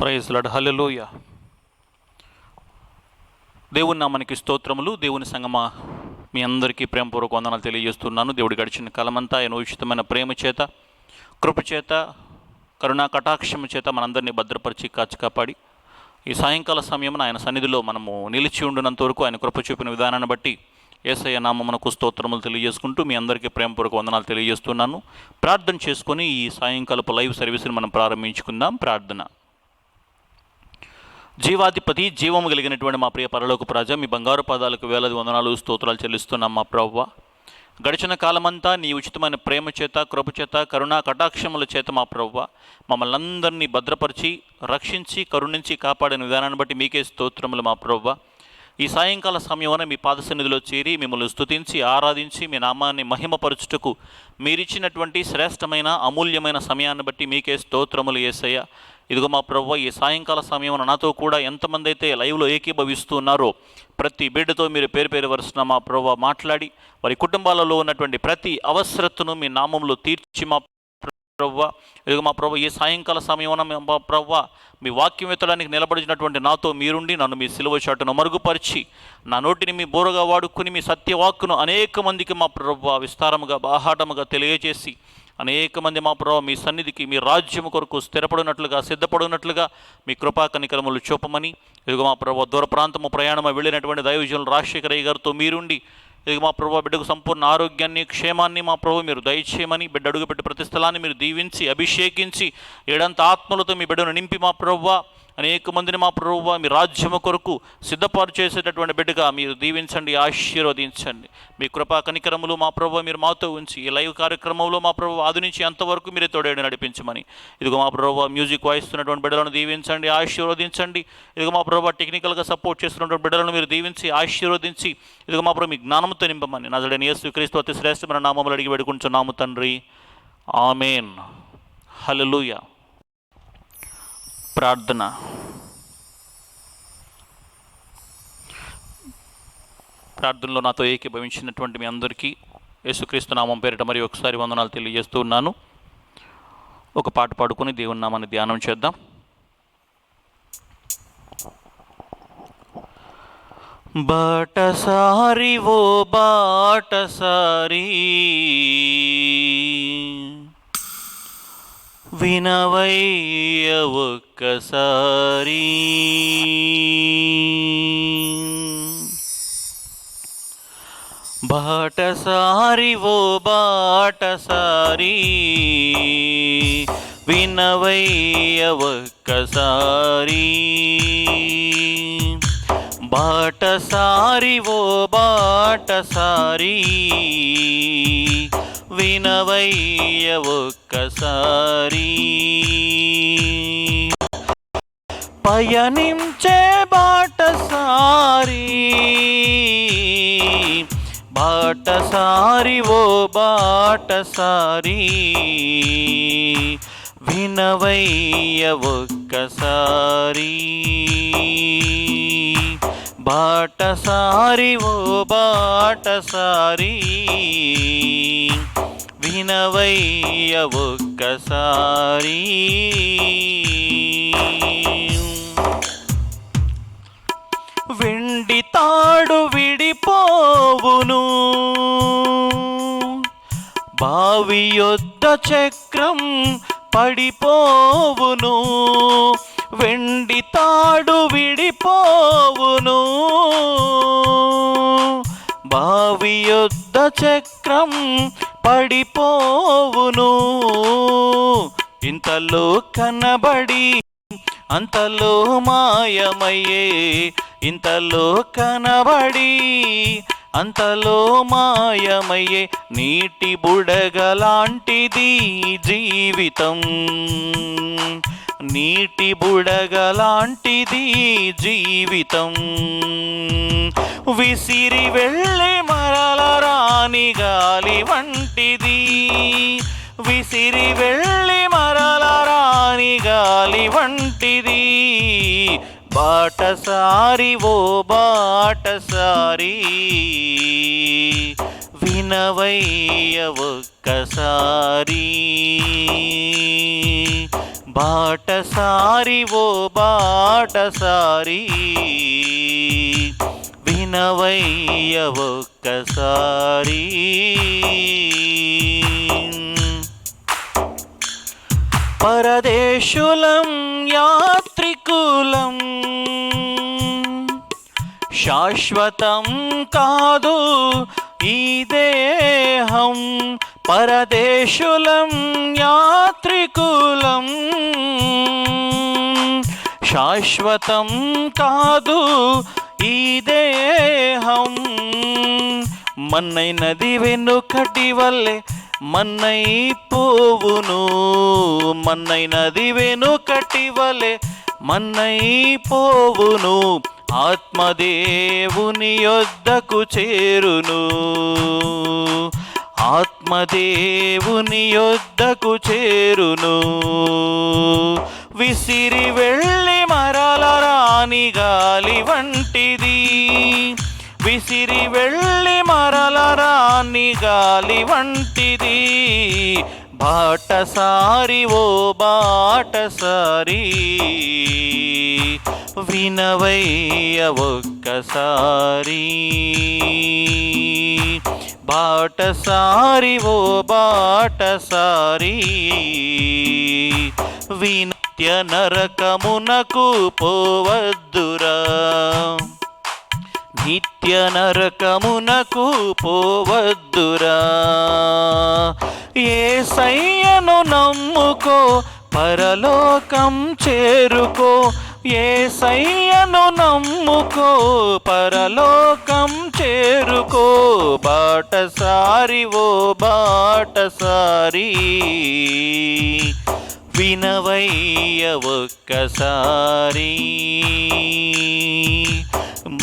Praise lord. హల్లెలూయా. దేవుని నామానికి స్తోత్రములు. దేవుని సంగమా, మీ అందరికీ ప్రేమపూర్వక వందనాలు తెలియజేస్తున్నాను. దేవుడి గడిచిన కాలమంతా ఆయన ఉచితమైన ప్రేమ చేత, కృప చేత, కరుణా కటాక్షము చేత మనందరినీ భద్రపరిచి కాచి కాపాడి ఈ సాయంకాల సమయం ఆయన సన్నిధిలో మనము నిలిచి ఉండినంత వరకు ఆయన కృప చూపిన విధానాన్ని బట్టి యేసయ్య నామమునకు స్తోత్రములు తెలియజేసుకుంటూ మీ అందరికీ ప్రేమపూర్వక వందనాలు తెలియజేస్తున్నాను. ప్రార్థన చేసుకొని ఈ సాయంకాలపు లైవ్ సర్వీస్ని మనం ప్రారంభించుకుందాం. ప్రార్థన. జీవాధిపతి, జీవము కలిగినటువంటి మా ప్రియ పరలోకపు రాజా, మీ బంగారు పాదాలకు వేలాది వందనాలు స్తోత్రాలు చెల్లిస్తున్నాం. మా ప్రభువా, గడిచిన కాలమంతా నీ ఉచితమైన ప్రేమ చేత, కృప చేత, కరుణా కటాక్షముల చేత మా ప్రభువా మమ్మల్ని అందరినీ భద్రపరిచి, రక్షించి, కరుణించి కాపాడిన విధానాన్ని బట్టి మీకే స్తోత్రములు. మా ప్రభువా, ఈ సాయంకాల సమయమున మీ పాద సన్నిధిలో చేరి మిమ్మల్ని స్తుతించి, ఆరాధించి, మీ నామాన్ని మహిమపరచుటకు మీరిచ్చినటువంటి శ్రేష్టమైన, అమూల్యమైన సమయాన్ని బట్టి మీకే స్తోత్రములు యేసయ్య. ఇదిగో మా ప్రభువా, ఈ సాయంకాల సమయమున నాతో కూడా ఎంతమంది అయితే లైవ్లో ఏకీభవిస్తూ ఉన్నారో ప్రతి బిడ్డతో మీరు పేరు పేరు వరుసన మా ప్రభువా మాట్లాడి, వారి కుటుంబాలలో ఉన్నటువంటి ప్రతి అవసరతను మీ నామంలో తీర్చి మా ప్రభువా, ఇదిగో మా ప్రభువా ఈ సాయంకాల సమయమున మా ప్రభువా మీ వాక్యం ఎత్తడానికి నిలబడినటువంటి నాతో మీరుండి నన్ను మీ సిలువ చాటును మరుగుపరిచి నా నోటిని మీ బోరగా వాడుకుని మీ సత్యవాక్కును అనేక మందికి మా ప్రభువా విస్తారముగా, బాహాటముగా తెలియజేసి అనేక మంది మా ప్రభువా మీ సన్నిధికి, మీ రాజ్యము కొరకు స్థిరపడినట్లుగా, సిద్ధపడినట్లుగా మీ కృపా కనికరములు చూపమని, ఇదిగో మా ప్రభువా దూర ప్రాంతము ప్రయాణము వెళ్ళినటువంటి దైవజనులు రాజశేఖరయ్య గారితో మీరుండి, ఇది మా ప్రభువా బిడ్డకు సంపూర్ణ ఆరోగ్యాన్ని, క్షేమాన్ని మా ప్రభువా మీరు దయచేయమని, బిడ్డ అడుగుపెట్టి ప్రతి స్థలాన్ని మీరు దీవించి, అభిషేకించి, ఏడంత ఆత్మలతో మీ బిడ్డను నింపి మా ప్రభువా అనేక మందిని మా ప్రభువా మీ రాజ్యము కొరకు సిద్ధపాటు చేసేటటువంటి బిడ్డగా మీరు దీవించండి, ఆశీర్వదించండి. మీ కృపా కనికరములు మా ప్రభువా మీరు మాతో ఉంచి ఈ లైవ్ కార్యక్రమంలో మా ప్రభువా ఆది నుంచి అంతవరకు మీరే తోడేడు నడిపించమని, ఇదిగో మా ప్రభువా మ్యూజిక్ వాయిస్తున్నటువంటి బిడ్డలను దీవించండి, ఆశీర్వదించండి. ఇదిగో మా ప్రభువా టెక్నికల్గా సపోర్ట్ చేస్తున్నటువంటి బిడ్డలను మీరు దీవించి, ఆశీర్వదించి, ఇదిగో మా ప్రభు మీ జ్ఞానంతో నింపమని నజరేయుడైన యేసుక్రీస్తు అతి శ్రేష్టమైన నామములో అడిగి వేడుకుంటున్నాము తండ్రి, ఆమేన్. హల్లెలూయా. ప్రార్థన. ప్రార్థనలో నాతో ఏకీభవించినటువంటి మీ అందరికీ యేసుక్రీస్తు నామం పేరిట మరి ఒకసారి వందనాలు తెలియజేస్తూ ఉన్నాను. ఒక పాట పాడుకొని దేవుని నామాన్ని ధ్యానం చేద్దాం. బాటసారి ఓ బాటసారి వినవయ్య ఒక్కసారి, బాటసారి ఓ బాటసారి వినవయ్య ఒక్కసారి, బాటసారి ఓ బాటసారి వినవయ్య ఒక్కసారి, పయనించే బాటసారి, బాటసారి ఓ బాటసారి వినవయ్య ఒక్కసారి, బాటసారి ఓ బాటసారి వినవయ్య ఒక్కసారి. వెండి తాడు విడిపోవును, బావి యొద్ద చక్రం పడిపోవును, వెండి తాడు విడిపోవును, బావి యొద్ద చక్రం పడిపోవును, ఇంతలో కనబడి అంతలో మాయమయ్యే, ఇంతలో కనబడి అంతలో మాయమయ్యే, నీటి బుడగలాంటిది జీవితం, నీటి బుడగలాంటిది జీవితం, విసిరి వెళ్ళి మరల రాని గాలి వంటిది, విసిరి వెళ్ళి మరల రాని గాలి వంటిది, బాటసారి ఓ బాటసారి వినవయ్య ఒక్కసారి, బాటసారి ఓ బాటసారి వినవయ్య ఒక్కసారి. పరదేశులం యాత్రికులం, శాశ్వతం కాదు ఈ దేహం. పరదేశులం యాత్రికులం, శాశ్వతం కాదు ఈ దేహం. మన్నైనది వెనుకటి వల్లే మన్నైపోవును, మన్నైనది వెనుకటి వలె మన్నైపోవును. ఆత్మదేవుని యొద్దకు చేరును, ఆత్మదేవుని యొద్దకు చేరును. విసిరి వెళ్ళి మరల రాని గాలి వంటిది, విసిరి వెళ్ళి మరల రాని గాలి వంటిది. బాటసారి ఓ బాటసారి వినవయ్య ఒక్కసారి. బాటసారి ఓ బాటసారి నిత్య నరకమునకు పోవద్దురా, నిత్య నరకమునకు పోవద్దురా. యేసయ్యను నమ్ముకో పరలోకం చేరుకో, యేసయ్యను నమ్ముకో పరలోకం చేరుకో. బాటసారి ఓ బాటసారి వినవయ్య ఒక్కసారి.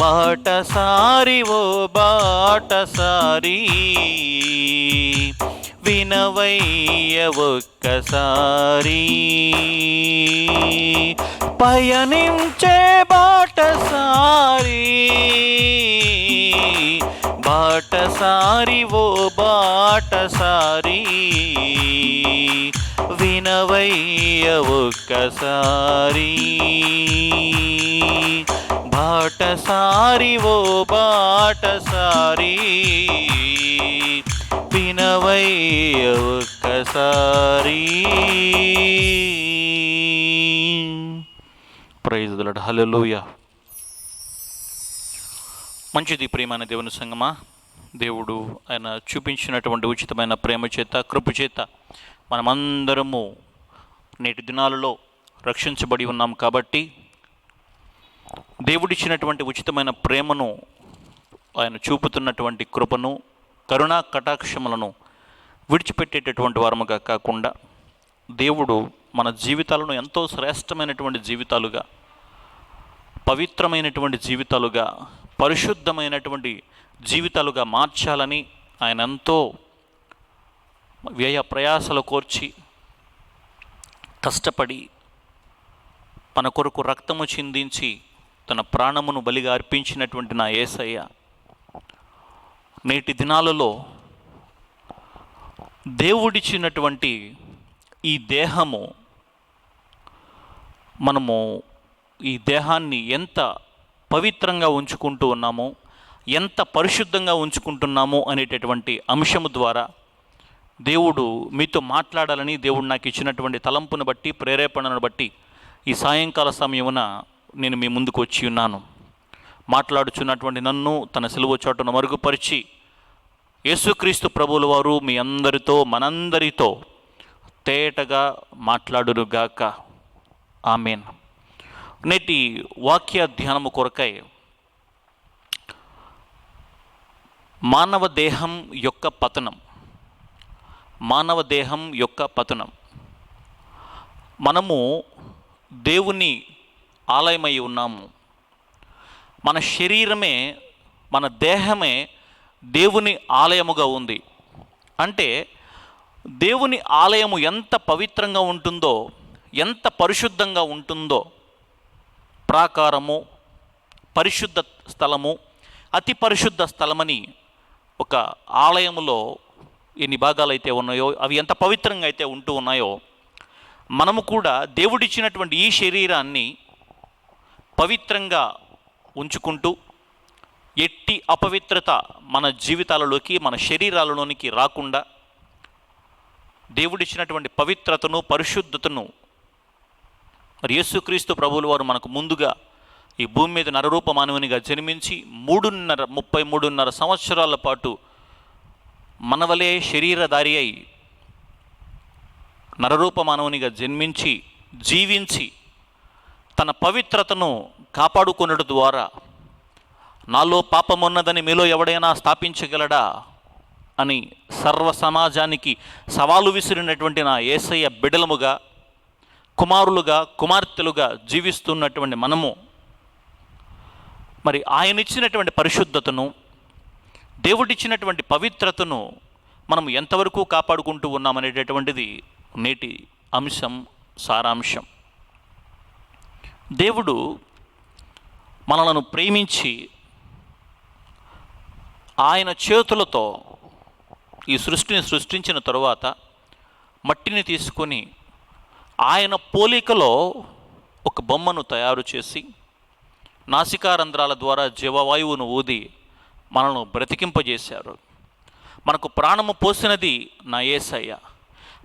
బాటసారి ఓ బాటసారి వినవయ్య ఒక్కసారి. పయనించే బాటసారి, బాటసారి ఓ బాటసారి వినవయ్య ఒక్కసారి. బాటసారి ఓ బాటసారి వినవయ్య ఒక్కసారి. Praise the Lord. హల్లెలూయా. మంచిది ప్రియమైన దేవుని సంగమా, దేవుడు ఆయన చూపించినటువంటి ఉచితమైన ప్రేమ చేత కృప చేత మనమందరము నేటి దినాలలో రక్షించబడి ఉన్నాం. కాబట్టి దేవుడిచ్చినటువంటి ఉచితమైన ప్రేమను, ఆయన చూపుతున్నటువంటి కృపను, కరుణా కటాక్షములను విడిచిపెట్టేటటువంటి వారముగా కాకుండా దేవుడు మన జీవితాలను ఎంతో శ్రేష్టమైనటువంటి జీవితాలుగా, పవిత్రమైనటువంటి జీవితాలుగా, పరిశుద్ధమైనటువంటి జీవితాలుగా మార్చాలని ఆయన ఎంతో వ్యయ ప్రయాసలు కోర్చి కష్టపడి మన కొరకు రక్తము చిందించి తన ప్రాణమును బలిగా అర్పించినటువంటి నా యేసయ్య నేటి దినాలలో దేవుడిచ్చినటువంటి ఈ దేహము, మనము ఈ దేహాన్ని ఎంత పవిత్రంగా ఉంచుకుంటూ ఉన్నామో, ఎంత పరిశుద్ధంగా ఉంచుకుంటున్నామో అనేటటువంటి అంశము ద్వారా దేవుడు మీతో మాట్లాడాలని దేవుడు నాకు ఇచ్చినటువంటి తలంపును బట్టి, ప్రేరేపణను బట్టి ఈ సాయంకాల సమయమున నేను మీ ముందుకు వచ్చి ఉన్నాను. మాట్లాడుచున్నటువంటి నన్ను తన సిలువ చాటున మరుగుపరిచి యేసుక్రీస్తు ప్రభువుల వారు మీ అందరితో, మనందరితో తేటగా మాట్లాడునుగాక. ఆమేన్. నేటి వాక్య ధ్యానము కొరకై మానవ దేహం యొక్క పతనం, మానవ దేహం యొక్క పతనం. మనము దేవుని ఆలయమై ఉన్నాము. మన శరీరమే, మన దేహమే దేవుని ఆలయముగా ఉంది. అంటే దేవుని ఆలయము ఎంత పవిత్రంగా ఉంటుందో, ఎంత పరిశుద్ధంగా ఉంటుందో, ప్రాకారము, పరిశుద్ధ స్థలము, అతి పరిశుద్ధ స్థలమని ఒక ఆలయములో ఎన్ని భాగాలు అయితే ఉన్నాయో, అవి ఎంత పవిత్రంగా అయితే ఉంటూ ఉన్నాయో, మనము కూడా దేవుడిచ్చినటువంటి ఈ శరీరాన్ని పవిత్రంగా ఉంచుకుంటూ ఎట్టి అపవిత్రత మన జీవితాలలోకి, మన శరీరాలలోనికి రాకుండా దేవుడిచ్చినటువంటి పవిత్రతను, పరిశుద్ధతను మరి యేసుక్రీస్తు ప్రభువుల వారు మనకు ముందుగా ఈ భూమి మీద నరరూప మానవునిగా జన్మించి 33 సంవత్సరాల పాటు మనవలే శరీరధారి అయి నరరూప మానవునిగా జన్మించి జీవించి తన పవిత్రతను కాపాడుకొనడం ద్వారా నాలో పాపమున్నదని మీలో ఎవడైనా స్థాపించగలడా అని సర్వ సమాజానికి సవాలు విసిరినటువంటి నా యేసయ్య బిడలముగా, కుమారులుగా, కుమార్తెలుగా జీవిస్తున్నటువంటి మనము మరి ఆయన ఇచ్చినటువంటి పరిశుద్ధతను, దేవుడిచ్చినటువంటి పవిత్రతను మనం ఎంతవరకు కాపాడుకుంటూ ఉన్నామనేటటువంటిది నేటి అంశం, సారాంశం. దేవుడు మనలను ప్రేమించి ఆయన చేతులతో ఈ సృష్టిని సృష్టించిన తరువాత మట్టిని తీసుకొని ఆయన పోలికలో ఒక బొమ్మను తయారు చేసి నాసికారంధ్రాల ద్వారా జీవవాయువును ఊది మనను బ్రతికింపజేశారు. మనకు ప్రాణము పోసినది నా యేసయ్య.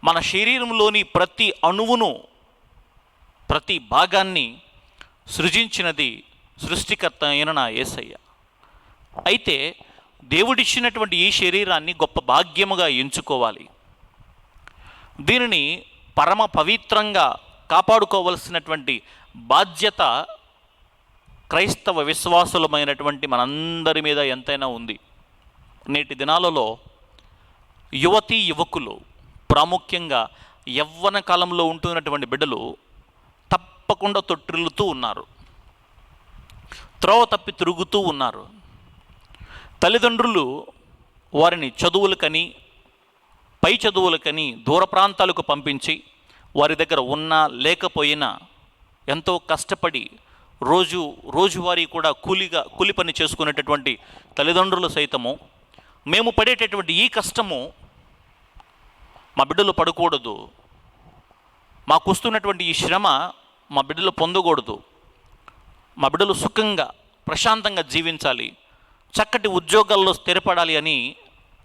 మన శరీరంలోని ప్రతి అణువును, ప్రతి భాగాన్ని సృజించినది సృష్టికర్త అయిన నా యేసయ్య. అయితే దేవుడిచ్చినటువంటి ఈ శరీరాన్ని గొప్ప భాగ్యముగా ఎంచుకోవాలి. దీనిని పరమ పవిత్రంగా కాపాడుకోవలసినటువంటి బాధ్యత క్రైస్తవ విశ్వాసులమైనటువంటి మనందరి మీద ఎంతైనా ఉంది. నేటి దినాలలో యువతీ యువకులు, ప్రాముఖ్యంగా యవ్వన కాలంలో ఉంటున్నటువంటి బిడ్డలు తప్పకుండా తొట్టిల్లుతూ ఉన్నారు, త్రోవ తప్పి తిరుగుతూ ఉన్నారు. తల్లిదండ్రులు వారిని చదువులకని, పై చదువులకని దూర ప్రాంతాలకు పంపించి వారి దగ్గర ఉన్నా లేకపోయినా ఎంతో కష్టపడి రోజువారీ కూడా కూలి పని చేసుకునేటటువంటి తల్లిదండ్రులు సైతము మేము పడేటటువంటి ఈ కష్టము మా బిడ్డలు పడకూడదు, మాకు వస్తున్నటువంటి ఈ శ్రమ మా బిడ్డలు పొందకూడదు, మా బిడ్డలు సుఖంగా ప్రశాంతంగా జీవించాలి, చక్కటి ఉద్యోగాల్లో స్థిరపడాలి అని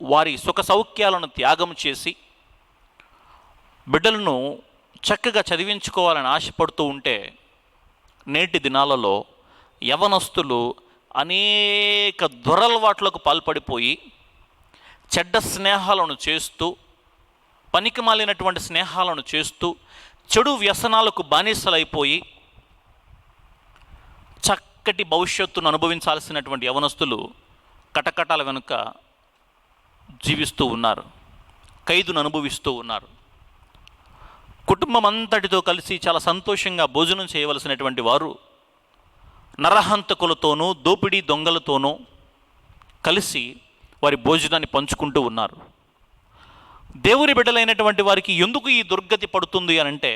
వారి సుఖ సౌఖ్యాలను త్యాగం చేసి బిడ్డలను చక్కగా చదివించుకోవాలని ఆశపడుతూ ఉంటే నేటి దినాలలో యవనస్తులు అనేక దురలవాట్లకు పాల్పడిపోయి చెడ్డ స్నేహాలను చేస్తూ, పనికిమాలినటువంటి స్నేహాలను చేస్తూ, చెడు వ్యసనాలకు బానిసలైపోయి చక్కటి భవిష్యత్తును అనుభవించాల్సినటువంటి యవనస్తులు కటకటాల వెనుక జీవిస్తూ ఉన్నారు, ఖైదును అనుభవిస్తూ ఉన్నారు. కుటుంబం అంతటితో కలిసి చాలా సంతోషంగా భోజనం చేయవలసినటువంటి వారు నరహంతకులతోనూ దోపిడీ దొంగలతోనూ కలిసి వారి భోజనాన్ని పంచుకుంటూ ఉన్నారు. దేవుని బిడ్డలైనటువంటి వారికి ఎందుకు ఈ దుర్గతి పడుతుంది అని అంటే,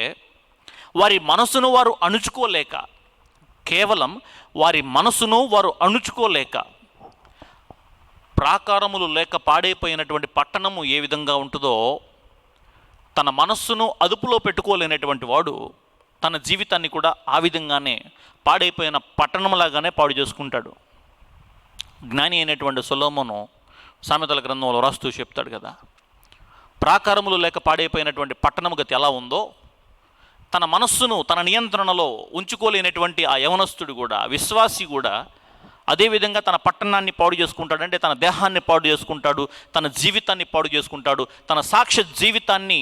వారి మనసును వారు అణుచుకోలేక, కేవలం వారి మనసును వారు అణుచుకోలేక, ప్రాకారములు లేక పాడైపోయినటువంటి పట్టణము ఏ విధంగా ఉంటుందో తన మనస్సును అదుపులో పెట్టుకోలేనటువంటి వాడు తన జీవితాన్ని కూడా ఆ విధంగానే పాడైపోయిన పట్టణంలాగానే పాడు చేసుకుంటాడు. జ్ఞాని అయినటువంటి సొలొమోను సామెతల గ్రంథంలో రాస్తూ చెప్తాడు కదా, ప్రాకారములు లేక పాడైపోయినటువంటి పట్టణము గతి ఎలా ఉందో తన మనస్సును తన నియంత్రణలో ఉంచుకోలేనటువంటి ఆ యవనస్తుడు కూడా, విశ్వాసి కూడా అదేవిధంగా తన పట్టణాన్ని పాడు చేసుకుంటాడు. అంటే తన దేహాన్ని పాడు చేసుకుంటాడు, తన జీవితాన్ని పాడు చేసుకుంటాడు, తన సాక్ష్య జీవితాన్ని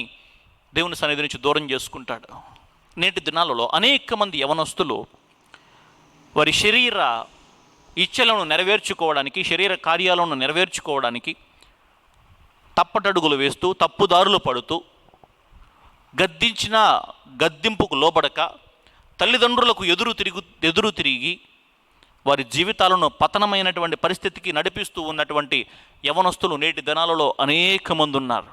దేవుని సన్నిధి నుంచి దూరం చేసుకుంటాడు. నేటి దినాలలో అనేక మంది యవనస్తులు వారి శరీర ఇచ్చలను నెరవేర్చుకోవడానికి, శరీర కార్యాలను నెరవేర్చుకోవడానికి తప్పటడుగులు వేస్తూ, తప్పుదారులు పడుతూ, గద్దింపుకు లోబడక, తల్లిదండ్రులకు ఎదురు తిరిగి వారి జీవితాలను పతనమైనటువంటి పరిస్థితికి నడిపిస్తూ ఉన్నటువంటి యవనస్తులు నేటి దినాలలో అనేక మంది ఉన్నారు.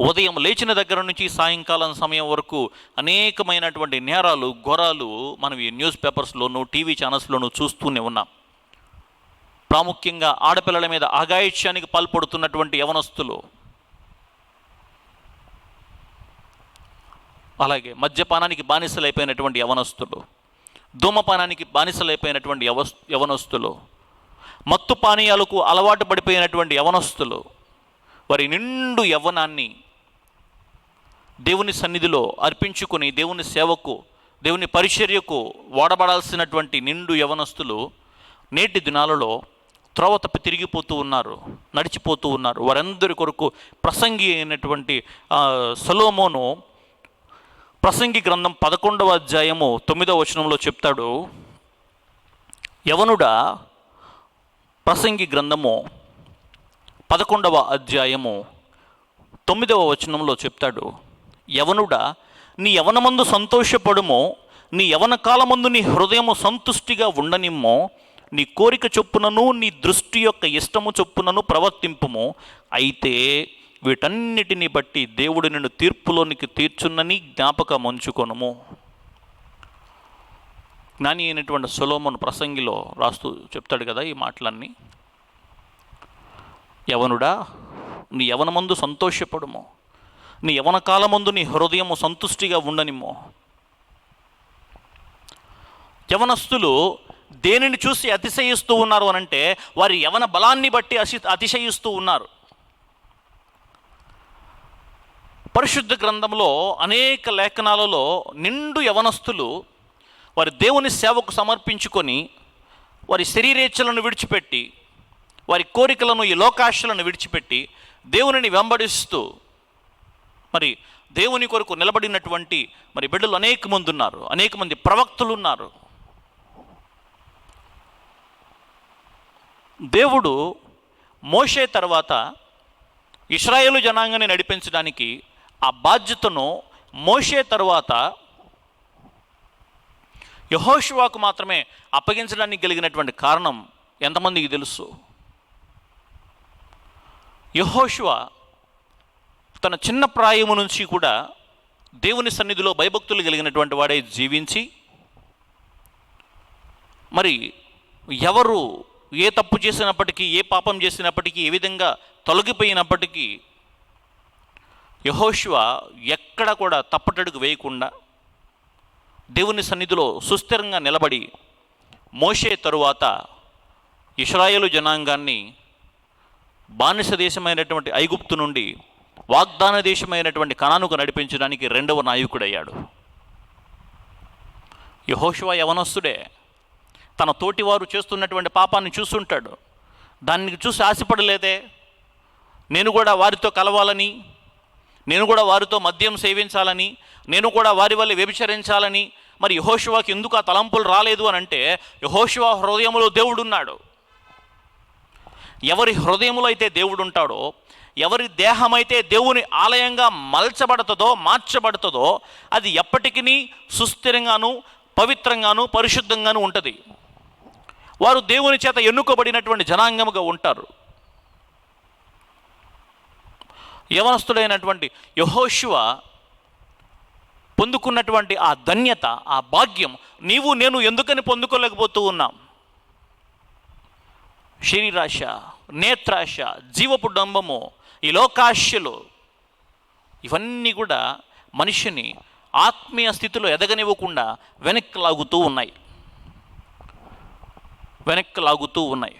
ఉదయం లేచిన దగ్గర నుంచి సాయంకాలం సమయం వరకు అనేకమైనటువంటి నేరాలు, ఘోరాలు మనం ఈ న్యూస్ పేపర్స్లోనూ టీవీ ఛానల్స్లోనూ చూస్తూనే ఉన్నాం. ప్రాముఖ్యంగా ఆడపిల్లల మీద అఘాయిత్యానికి పాల్పడుతున్నటువంటి యవనస్తులు అలాగే మద్యపానానికి బానిసలైపోయినటువంటి యవనస్తులు, ధూమపానానికి బానిసలైపోయినటువంటి యవనస్తులు, మత్తు పానీయాలకు అలవాటు పడిపోయినటువంటి యవనస్తులు వారి నిండు యవ్వనాన్ని దేవుని సన్నిధిలో అర్పించుకొని దేవుని సేవకు, దేవుని పరిచర్యకు వాడబడాల్సినటువంటి నిండు యవనస్తులు నేటి దినాలలో త్రోవ తప్పి తిరిగిపోతూ ఉన్నారు, నడిచిపోతూ ఉన్నారు. వారందరి కొరకు ప్రసంగి అయినటువంటి సొలొమోను ప్రసంగి గ్రంథం 11వ అధ్యాయము 9వ వచనంలో చెప్తాడు. యవనుడా, ప్రసంగి గ్రంథము 11వ అధ్యాయము 9వ వచనంలో చెప్తాడు, యవనుడా నీ యవనమందు సంతోషపడుమో, నీ యవన కాలమందు నీ హృదయము సంతుష్టిగా ఉండనిమ్మో, నీ కోరిక చొప్పునను నీ దృష్టి యొక్క ఇష్టము చొప్పునను ప్రవర్తింపుము. అయితే వీటన్నిటిని బట్టి దేవుడు నిన్ను తీర్పులోనికి తీర్చున్నని జ్ఞాపకం ఉంచుకొనుము. జ్ఞాని అయినటువంటి సొలొమోను ప్రసంగిలో రాస్తూ చెప్తాడు కదా ఈ మాటలన్నీ. యవనుడా నీ యవనమందు సంతోషపడుము, నీ యవన కాలమందు నీ హృదయము సంతుష్టిగా ఉండనిమ్మో. యవనస్తులు దేనిని చూసి అతిశయిస్తూ ఉన్నారు అనంటే వారి యవన బలాన్ని బట్టి అతిశయిస్తూ ఉన్నారు. పరిశుద్ధ గ్రంథంలో అనేక లేఖనాలలో నిండు యవనస్తులు వారి దేవుని సేవకు సమర్పించుకొని వారి శరీరేచ్ఛలను విడిచిపెట్టి, వారి కోరికలను, ఈ లోకాశలను విడిచిపెట్టి దేవునిని వెంబడిస్తూ మరి దేవుని కొరకు నిలబడినటువంటి మరి బిడ్డలు అనేక మంది ఉన్నారు, అనేక మంది ప్రవక్తలు ఉన్నారు. దేవుడు మోషే తర్వాత ఇశ్రాయేలు జనాంగాన్ని నడిపించడానికి ఆ బాధ్యతను మోషే తర్వాత యెహోషువకు మాత్రమే అప్పగించడానికి కలిగినటువంటి కారణం ఎంతమందికి తెలుసు? యెహోషువ తన చిన్న ప్రాయము నుంచి కూడా దేవుని సన్నిధిలో భయభక్తులు కలిగినటువంటి వాడే జీవించి, మరి ఎవరు ఏ తప్పు చేసినప్పటికీ, ఏ పాపం చేసినప్పటికీ, ఏ విధంగా తొలగిపోయినప్పటికీ యెహోషువ ఎక్కడ కూడా తప్పటడుగు వేయకుండా దేవుని సన్నిధిలో సుస్థిరంగా నిలబడి మోషే తరువాత ఇశ్రాయేలు జనాంగాన్ని బానిస దేశమైనటువంటి ఐగుప్తు నుండి వాగ్దాన దేశమైనటువంటి కనానుకు నడిపించడానికి రెండవ నాయకుడయ్యాడు. యెహోషువ యవనస్తుడే. తన తోటివారు చేస్తున్నటువంటి పాపాన్ని చూస్తుంటాడు. దాన్ని చూసి ఆశపడలేదే, నేను కూడా వారితో కలవాలని, నేను కూడా వారితో మద్యం సేవించాలని, నేను కూడా వారి వల్ల వ్యభిచరించాలని. మరి యెహోషువకి ఎందుకు ఆ తలంపులు రాలేదు అని అంటే, యెహోషువ హృదయంలో దేవుడున్నాడు. ఎవరి హృదయంలో అయితే దేవుడు ఉంటాడో, ఎవరి దేహమైతే దేవుని ఆలయంగా మలచబడుతుందో, మార్చబడుతుందో, అది ఎప్పటికీ సుస్థిరంగాను, పవిత్రంగాను, పరిశుద్ధంగాను ఉంటుంది. వారు దేవుని చేత ఎన్నుకోబడినటువంటి జనాంగముగా ఉంటారు. యవనస్తుడైనటువంటి యెహోషువ పొందుకున్నటువంటి ఆ ధన్యత, ఆ భాగ్యం నీవు నేను ఎందుకని పొందుకోలేకపోతూ ఉన్నాం? శరీరాశ, నేత్రాశ, జీవపు డంబము, ఈ లోకాశలు, ఇవన్నీ కూడా మనిషిని ఆత్మీయ స్థితిలో ఎదగనివ్వకుండా వెనక్కి లాగుతూ ఉన్నాయి.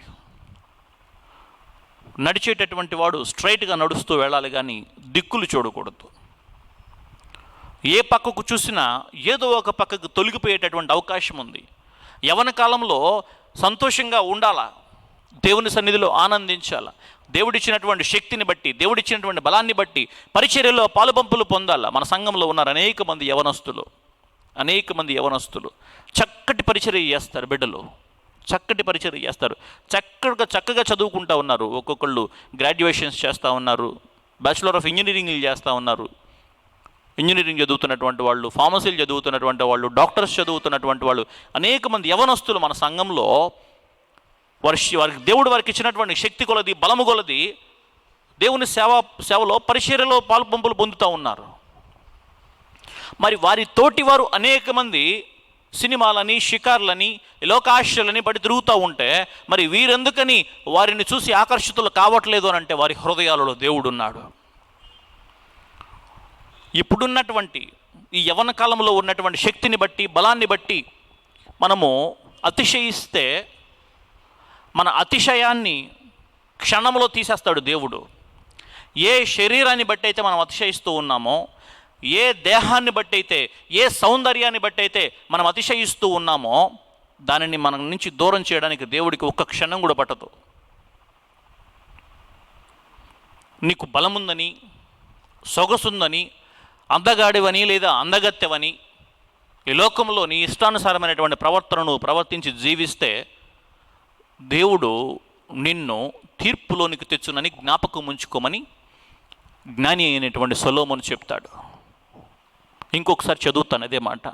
నడిచేటటువంటి వాడు స్ట్రైట్గా నడుస్తూ వెళ్ళాలి, కానీ దిక్కులు చూడకూడదు. ఏ పక్కకు చూసినా ఏదో ఒక పక్కకు తొలగిపోయేటటువంటి అవకాశం ఉంది. యవన కాలంలో సంతోషంగా ఉండాలా, దేవుని సన్నిధిలో ఆనందించాలా, దేవుడిచ్చినటువంటి శక్తిని బట్టి, దేవుడిచ్చినటువంటి బలాన్ని బట్టి పరిచర్యలో పాలుపంపులు పొందాలా. మన సంఘంలో ఉన్నారు అనేక మంది యవనస్తులు చక్కటి పరిచర్య చేస్తారు. బిడ్డలు చక్కటి పరిచర్య చేస్తారు, చక్కగా చదువుకుంటూ ఉన్నారు. ఒక్కొక్కళ్ళు గ్రాడ్యుయేషన్స్ చేస్తూ ఉన్నారు, బ్యాచిలర్ ఆఫ్ ఇంజనీరింగ్ చేస్తూ ఉన్నారు. ఇంజనీరింగ్ చదువుతున్నటువంటి వాళ్ళు, ఫార్మసీలు చదువుతున్నటువంటి వాళ్ళు, డాక్టర్స్ చదువుతున్నటువంటి వాళ్ళు, అనేక మంది యవనస్తులు మన సంఘంలో వారికి దేవుడు వారికి ఇచ్చినటువంటి శక్తి కొలది, బలము కొలది దేవుని సేవలో పరిచర్యలో పాలుపంపులు పొందుతూ ఉన్నారు. మరి వారి తోటి వారు అనేక మంది సినిమాలని, షికార్లని, లోకాశలని బట్టి తిరుగుతూ ఉంటే మరి వీరెందుకని వారిని చూసి ఆకర్షితులు కావట్లేదు అని అంటే వారి హృదయాలలో దేవుడు ఉన్నాడు. ఇప్పుడున్నటువంటి ఈ యవ్వన కాలంలో ఉన్నటువంటి శక్తిని బట్టి, బలాన్ని బట్టి మనము అతిశయిస్తే మన అతిశయాన్ని క్షణంలో తీసేస్తాడు దేవుడు. ఏ శరీరాన్ని బట్టి అయితే మనం అతిశయిస్తూ ఉన్నామో, ఏ దేహాన్ని బట్టి అయితే, ఏ సౌందర్యాన్ని బట్టి అయితే మనం అతిశయిస్తూ ఉన్నామో, దానిని మన నుంచి దూరం చేయడానికి దేవుడికి ఒక్క క్షణం కూడా పట్టదు. నీకు బలముందని, సొగసుందని, అందగాడివని లేదా అందగత్తెవని ఈ లోకంలో నీ ఇష్టానుసారమైనటువంటి ప్రవర్తనను ప్రవర్తించి జీవిస్తే దేవుడు నిన్ను తీర్పులోనికి తెచ్చునని జ్ఞాపకం ఉంచుకోమని జ్ఞాని అయినటువంటి సొలొమోను చెప్తాడు. ఇంకొకసారి చదువుతాను అదే మాట.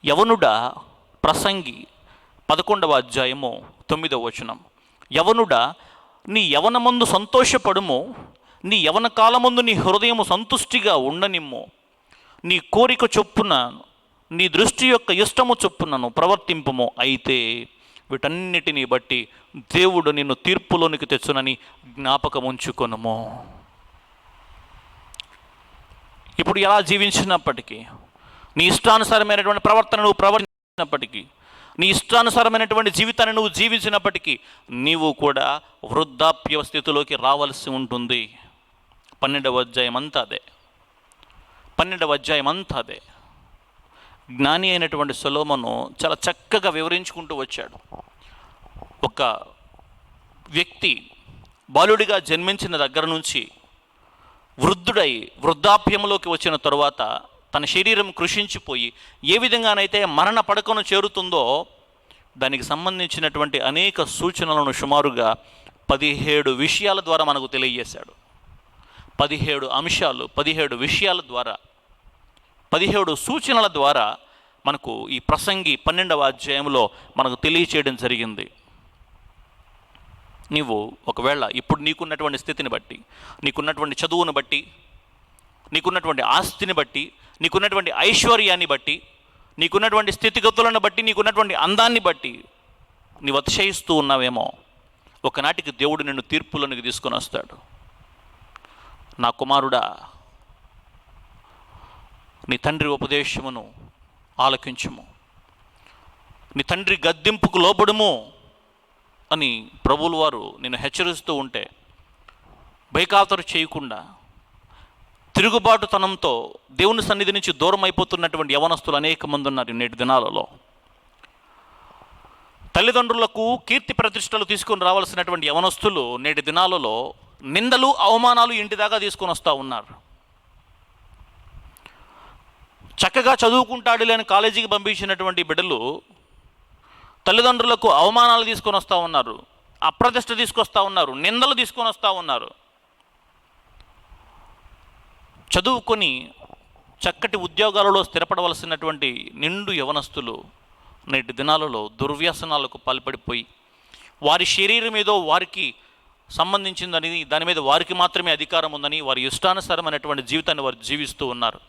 యవనుడా, ప్రసంగి 11వ అధ్యాయము 9వ వచనం. యవనుడా, నీ యవనమందు సంతోషపడుము, నీ యవన కాలమందు నీ హృదయము సంతుష్టిగా ఉండనిమ్ము. నీ కోరిక చొప్పున, నీ దృష్టి యొక్క ఇష్టము చొప్పునను ప్రవర్తింపము. అయితే వీటన్నిటిని బట్టి దేవుడు నిన్ను తీర్పులోనికి తెచ్చునని జ్ఞాపకం ఉంచుకొనుము. ఇప్పుడు ఎలా జీవించినప్పటికీ, నీ ఇష్టానుసారమైనటువంటి ప్రవర్తన నువ్వు ప్రవర్తించినప్పటికీ, నీ ఇష్టానుసారమైనటువంటి జీవితాన్ని నువ్వు జీవించినప్పటికీ నీవు కూడా వృద్ధాప్య స్థితిలోకి రావాల్సి ఉంటుంది. 12వ అధ్యాయం అంతా అదే. 12వ అధ్యాయం అంతా అదే. జ్ఞాని అయినటువంటి సొలొమోను చాలా చక్కగా వివరించుకుంటూ వచ్చాడు. ఒక వ్యక్తి బాలుడిగా జన్మించిన దగ్గర నుంచి వృద్ధుడై వృద్ధాప్యంలోకి వచ్చిన తరువాత తన శరీరం కృషించిపోయి ఏ విధంగానైతే మరణ పడకను చేరుతుందో దానికి సంబంధించినటువంటి అనేక సూచనలను సుమారుగా 17 విషయాల ద్వారా మనకు తెలియజేశాడు. 17 అంశాలు, 17 విషయాల ద్వారా, 17 సూచనల ద్వారా మనకు ఈ ప్రసంగి 12వ అధ్యాయంలో మనకు తెలియచేయడం జరిగింది. నీవు ఒకవేళ ఇప్పుడు నీకున్నటువంటి స్థితిని బట్టి, నీకున్నటువంటి చదువును బట్టి, నీకున్నటువంటి ఆస్తిని బట్టి, నీకున్నటువంటి ఐశ్వర్యాన్ని బట్టి, నీకున్నటువంటి స్థితిగతులను బట్టి, నీకున్నటువంటి అందాన్ని బట్టి నీవు అతిశయిస్తూ ఉన్నావేమో, ఒకనాటికి దేవుడు నిన్ను తీర్పులోనికి తీసుకొని వస్తాడు. నా కుమారుడా, నీ తండ్రి ఉపదేశమును ఆలకించుము, నీ తండ్రి గద్దింపుకు లోబడుము అని ప్రభువుల వారు నిన్ను హెచ్చరిస్తూ ఉంటే బైకాతరు చేయకుండా తిరుగుబాటుతనంతో దేవుని సన్నిధి నుంచి దూరం అయిపోతున్నటువంటి యవనస్తులు అనేక మంది ఉన్నారు నేటి దినాలలో. తల్లిదండ్రులకు కీర్తి ప్రతిష్టలు తీసుకొని రావాల్సినటువంటి యవనస్తులు నేటి దినాలలో నిందలు, అవమానాలు ఇంటి దాకా తీసుకొని వస్తూ ఉన్నారు. చక్కగా చదువుకుంటాడు లేని కాలేజీకి పంపించినటువంటి బిడ్డలు తల్లిదండ్రులకు అవమానాలు తీసుకొని వస్తూ ఉన్నారు, అప్రతిష్ట తీసుకొస్తూ ఉన్నారు, నిందలు తీసుకొని వస్తూ ఉన్నారు. చదువుకొని చక్కటి ఉద్యోగాలలో స్థిరపడవలసినటువంటి నిండు యవనస్తులు నేటి దినాలలో దుర్వ్యసనాలకు పాల్పడిపోయి వారి శరీరం ఏదో వారికి సంబంధించిందని, దాని మీద వారికి మాత్రమే అధికారం ఉందని వారి ఇష్టానుసారమైనటువంటి జీవితాన్ని వారు జీవిస్తూ ఉన్నారు.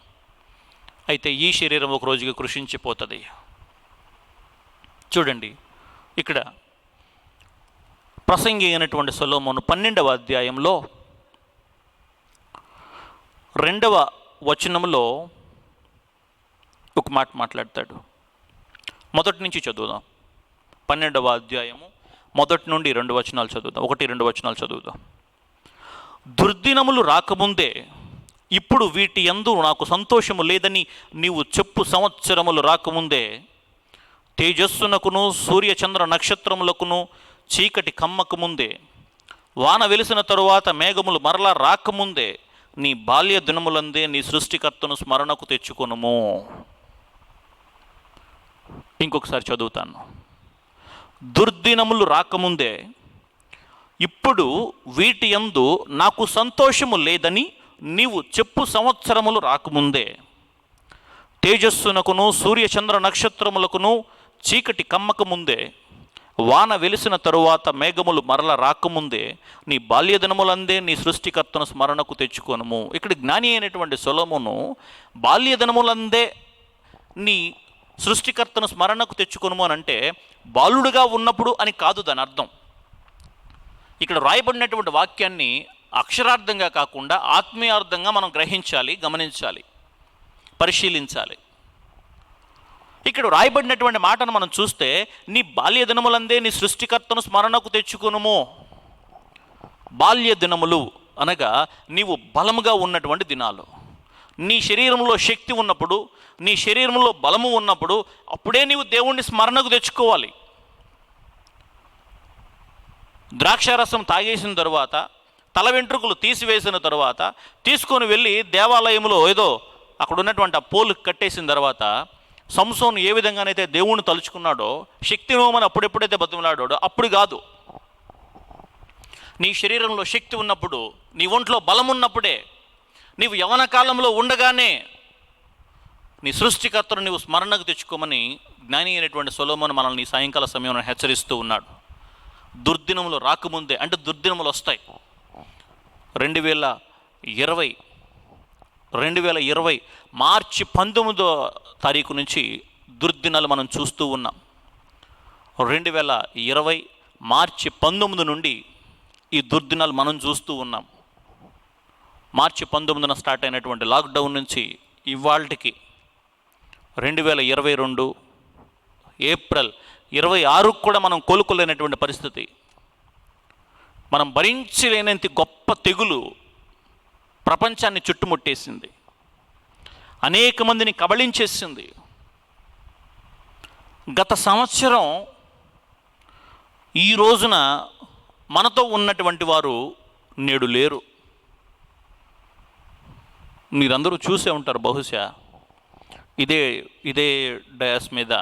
అయితే ఈ శరీరం ఒక రోజుకి కృషించిపోతుంది. చూడండి, ఇక్కడ ప్రసంగి అయినటువంటి సొలొమోను 12వ అధ్యాయంలో 2వ వచనంలో ఒక మాట మాట్లాడతాడు. మొదటి నుంచి చదువుదాం. 12వ అధ్యాయము మొదటి నుండి 2 వచనాలు చదువుదాం. 1-2 వచనాలు చదువుదాం. దుర్దినములు రాకముందే ఇప్పుడు వీటి యందు నాకు సంతోషము లేదని నీవు చెప్పు సంవత్సరములు రాకముందే తేజస్సునకును సూర్యచంద్ర నక్షత్రములకును చీకటి కమ్మక ముందే వాన వెలిసిన తరువాత మేఘములు మరలా రాకముందే నీ బాల్య దినములందే నీ సృష్టికర్తను స్మరణకు తెచ్చుకొనుము. ఇంకొకసారి చదువుతాను. దుర్దినములు రాకముందే ఇప్పుడు వీటి యందు నాకు సంతోషము లేదని నీవు చెప్పు సంవత్సరములు రాకముందే తేజస్సునకును సూర్యచంద్ర నక్షత్రములకును చీకటి కమ్మక ముందే వాన వెలిసిన తరువాత మేఘములు మరల రాకముందే నీ బాల్యదినములందే నీ సృష్టికర్తను స్మరణకు తెచ్చుకొనుము. ఇక్కడ జ్ఞాని అయినటువంటి సొలొమోను బాల్యదినములందే నీ సృష్టికర్తను స్మరణకు తెచ్చుకొనుము అని అంటే బాలుడుగా ఉన్నప్పుడు అని కాదు దాని అర్థం. ఇక్కడ రాయబడినటువంటి వాక్యాన్ని అక్షరార్థంగా కాకుండా ఆత్మీయార్థంగా మనం గ్రహించాలి, గమనించాలి. పరిశీలించాలి. ఇక్కడ రాయబడినటువంటి మాటను మనం చూస్తే, నీ బాల్య దినములందే నీ సృష్టికర్తను స్మరణకు తెచ్చుకునుము. బాల్య దినములు అనగా నీవు బలముగా ఉన్నటువంటి దినాలు. నీ శరీరంలో శక్తి ఉన్నప్పుడు, నీ శరీరంలో బలము ఉన్నప్పుడు అప్పుడే నీవు దేవుణ్ణి స్మరణకు తెచ్చుకోవాలి. ద్రాక్షారసం తాగేసిన తరువాత, తల వెంట్రుకలు తీసివేసిన తరువాత తీసుకొని వెళ్ళి దేవాలయంలో ఏదో అక్కడ ఉన్నటువంటి ఆ పోలు కట్టేసిన తర్వాత సంసోను ఏ విధంగానైతే దేవుణ్ణి తలుచుకున్నాడో, శక్తి నోమని అప్పుడెప్పుడైతే బతిమలాడాడో అప్పుడు కాదు. నీ శరీరంలో శక్తి ఉన్నప్పుడు, నీ ఒంట్లో బలం ఉన్నప్పుడే, నీవు యవన కాలంలో ఉండగానే నీ సృష్టికర్తను నీవు స్మరణకు తెచ్చుకోమని జ్ఞాని అయినటువంటి సొలొమోను మనల్ని సాయంకాల సమయంలో హెచ్చరిస్తూ ఉన్నాడు. దుర్దినములు రాకముందే, అంటే దుర్దినములు వస్తాయి. 2020 మార్చి 19వ తారీఖు నుంచి దుర్దినాలు మనం చూస్తూ ఉన్నాం. 2020 మార్చి 19 నుండి ఈ దుర్దినాలు మనం చూస్తూ ఉన్నాం. మార్చి 19న స్టార్ట్ అయినటువంటి లాక్డౌన్ నుంచి ఇవాళకి 2022 ఏప్రిల్ 26కు కూడా మనం కోలుకోలేనటువంటి పరిస్థితి. మనం భరించలేనంత గొప్ప తెగులు ప్రపంచాన్ని చుట్టుముట్టేసింది, అనేక మందిని కబళించేసింది. గత సంవత్సరం ఈ రోజున మనతో ఉన్నటువంటి వారు నేడు లేరు. మీరందరూ చూసే ఉంటారు బహుశా. ఇదే డయాస్ మీద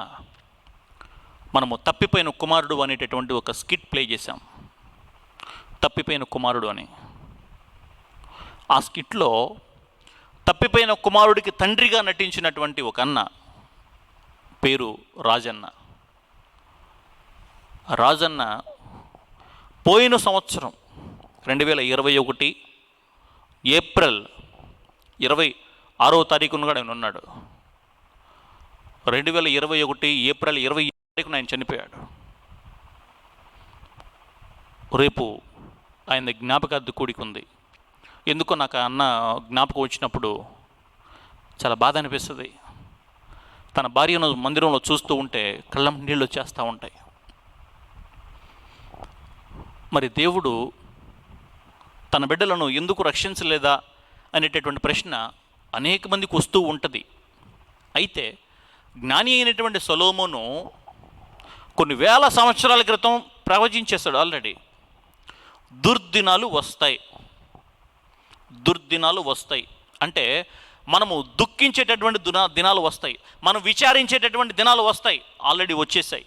మనము తప్పిపోయిన కుమారుడు అనేటటువంటి ఒక స్కిట్ ప్లే చేశాం. తప్పిపోయిన కుమారుడు అని. ఆ స్కిట్లో తప్పిపోయిన కుమారుడికి తండ్రిగా నటించినటువంటి ఒక అన్న పేరు రాజన్న. రాజన్న పోయిన సంవత్సరం 2021 ఏప్రిల్ 26వ తారీఖున కూడా ఆయన ఉన్నాడు. 2021 ఏప్రిల్ 20 తారీఖున ఆయన చనిపోయాడు. రేపు ఆయన జ్ఞాపకార్థ కూడిక ఉంది. ఎందుకో నాకు అన్న జ్ఞాపకం వచ్చినప్పుడు చాలా బాధ అనిపిస్తుంది. తన భార్యను మందిరంలో చూస్తూ ఉంటే కళ్ళం నీళ్ళు వచ్చేస్తూ ఉంటాయి. మరి దేవుడు తన బిడ్డలను ఎందుకు రక్షించలేదా అనేటటువంటి ప్రశ్న అనేక మందికి వస్తూ ఉంటుంది. అయితే జ్ఞాని అయినటువంటి సొలొమోను కొన్ని వేల సంవత్సరాల క్రితం ప్రవచించేశాడు ఆల్రెడీ. దుర్దినాలు వస్తాయి అంటే మనము దుఃఖించేటటువంటి దినాలు వస్తాయి, మనం విచారించేటటువంటి దినాలు వస్తాయి, ఆల్రెడీ వచ్చేసాయి.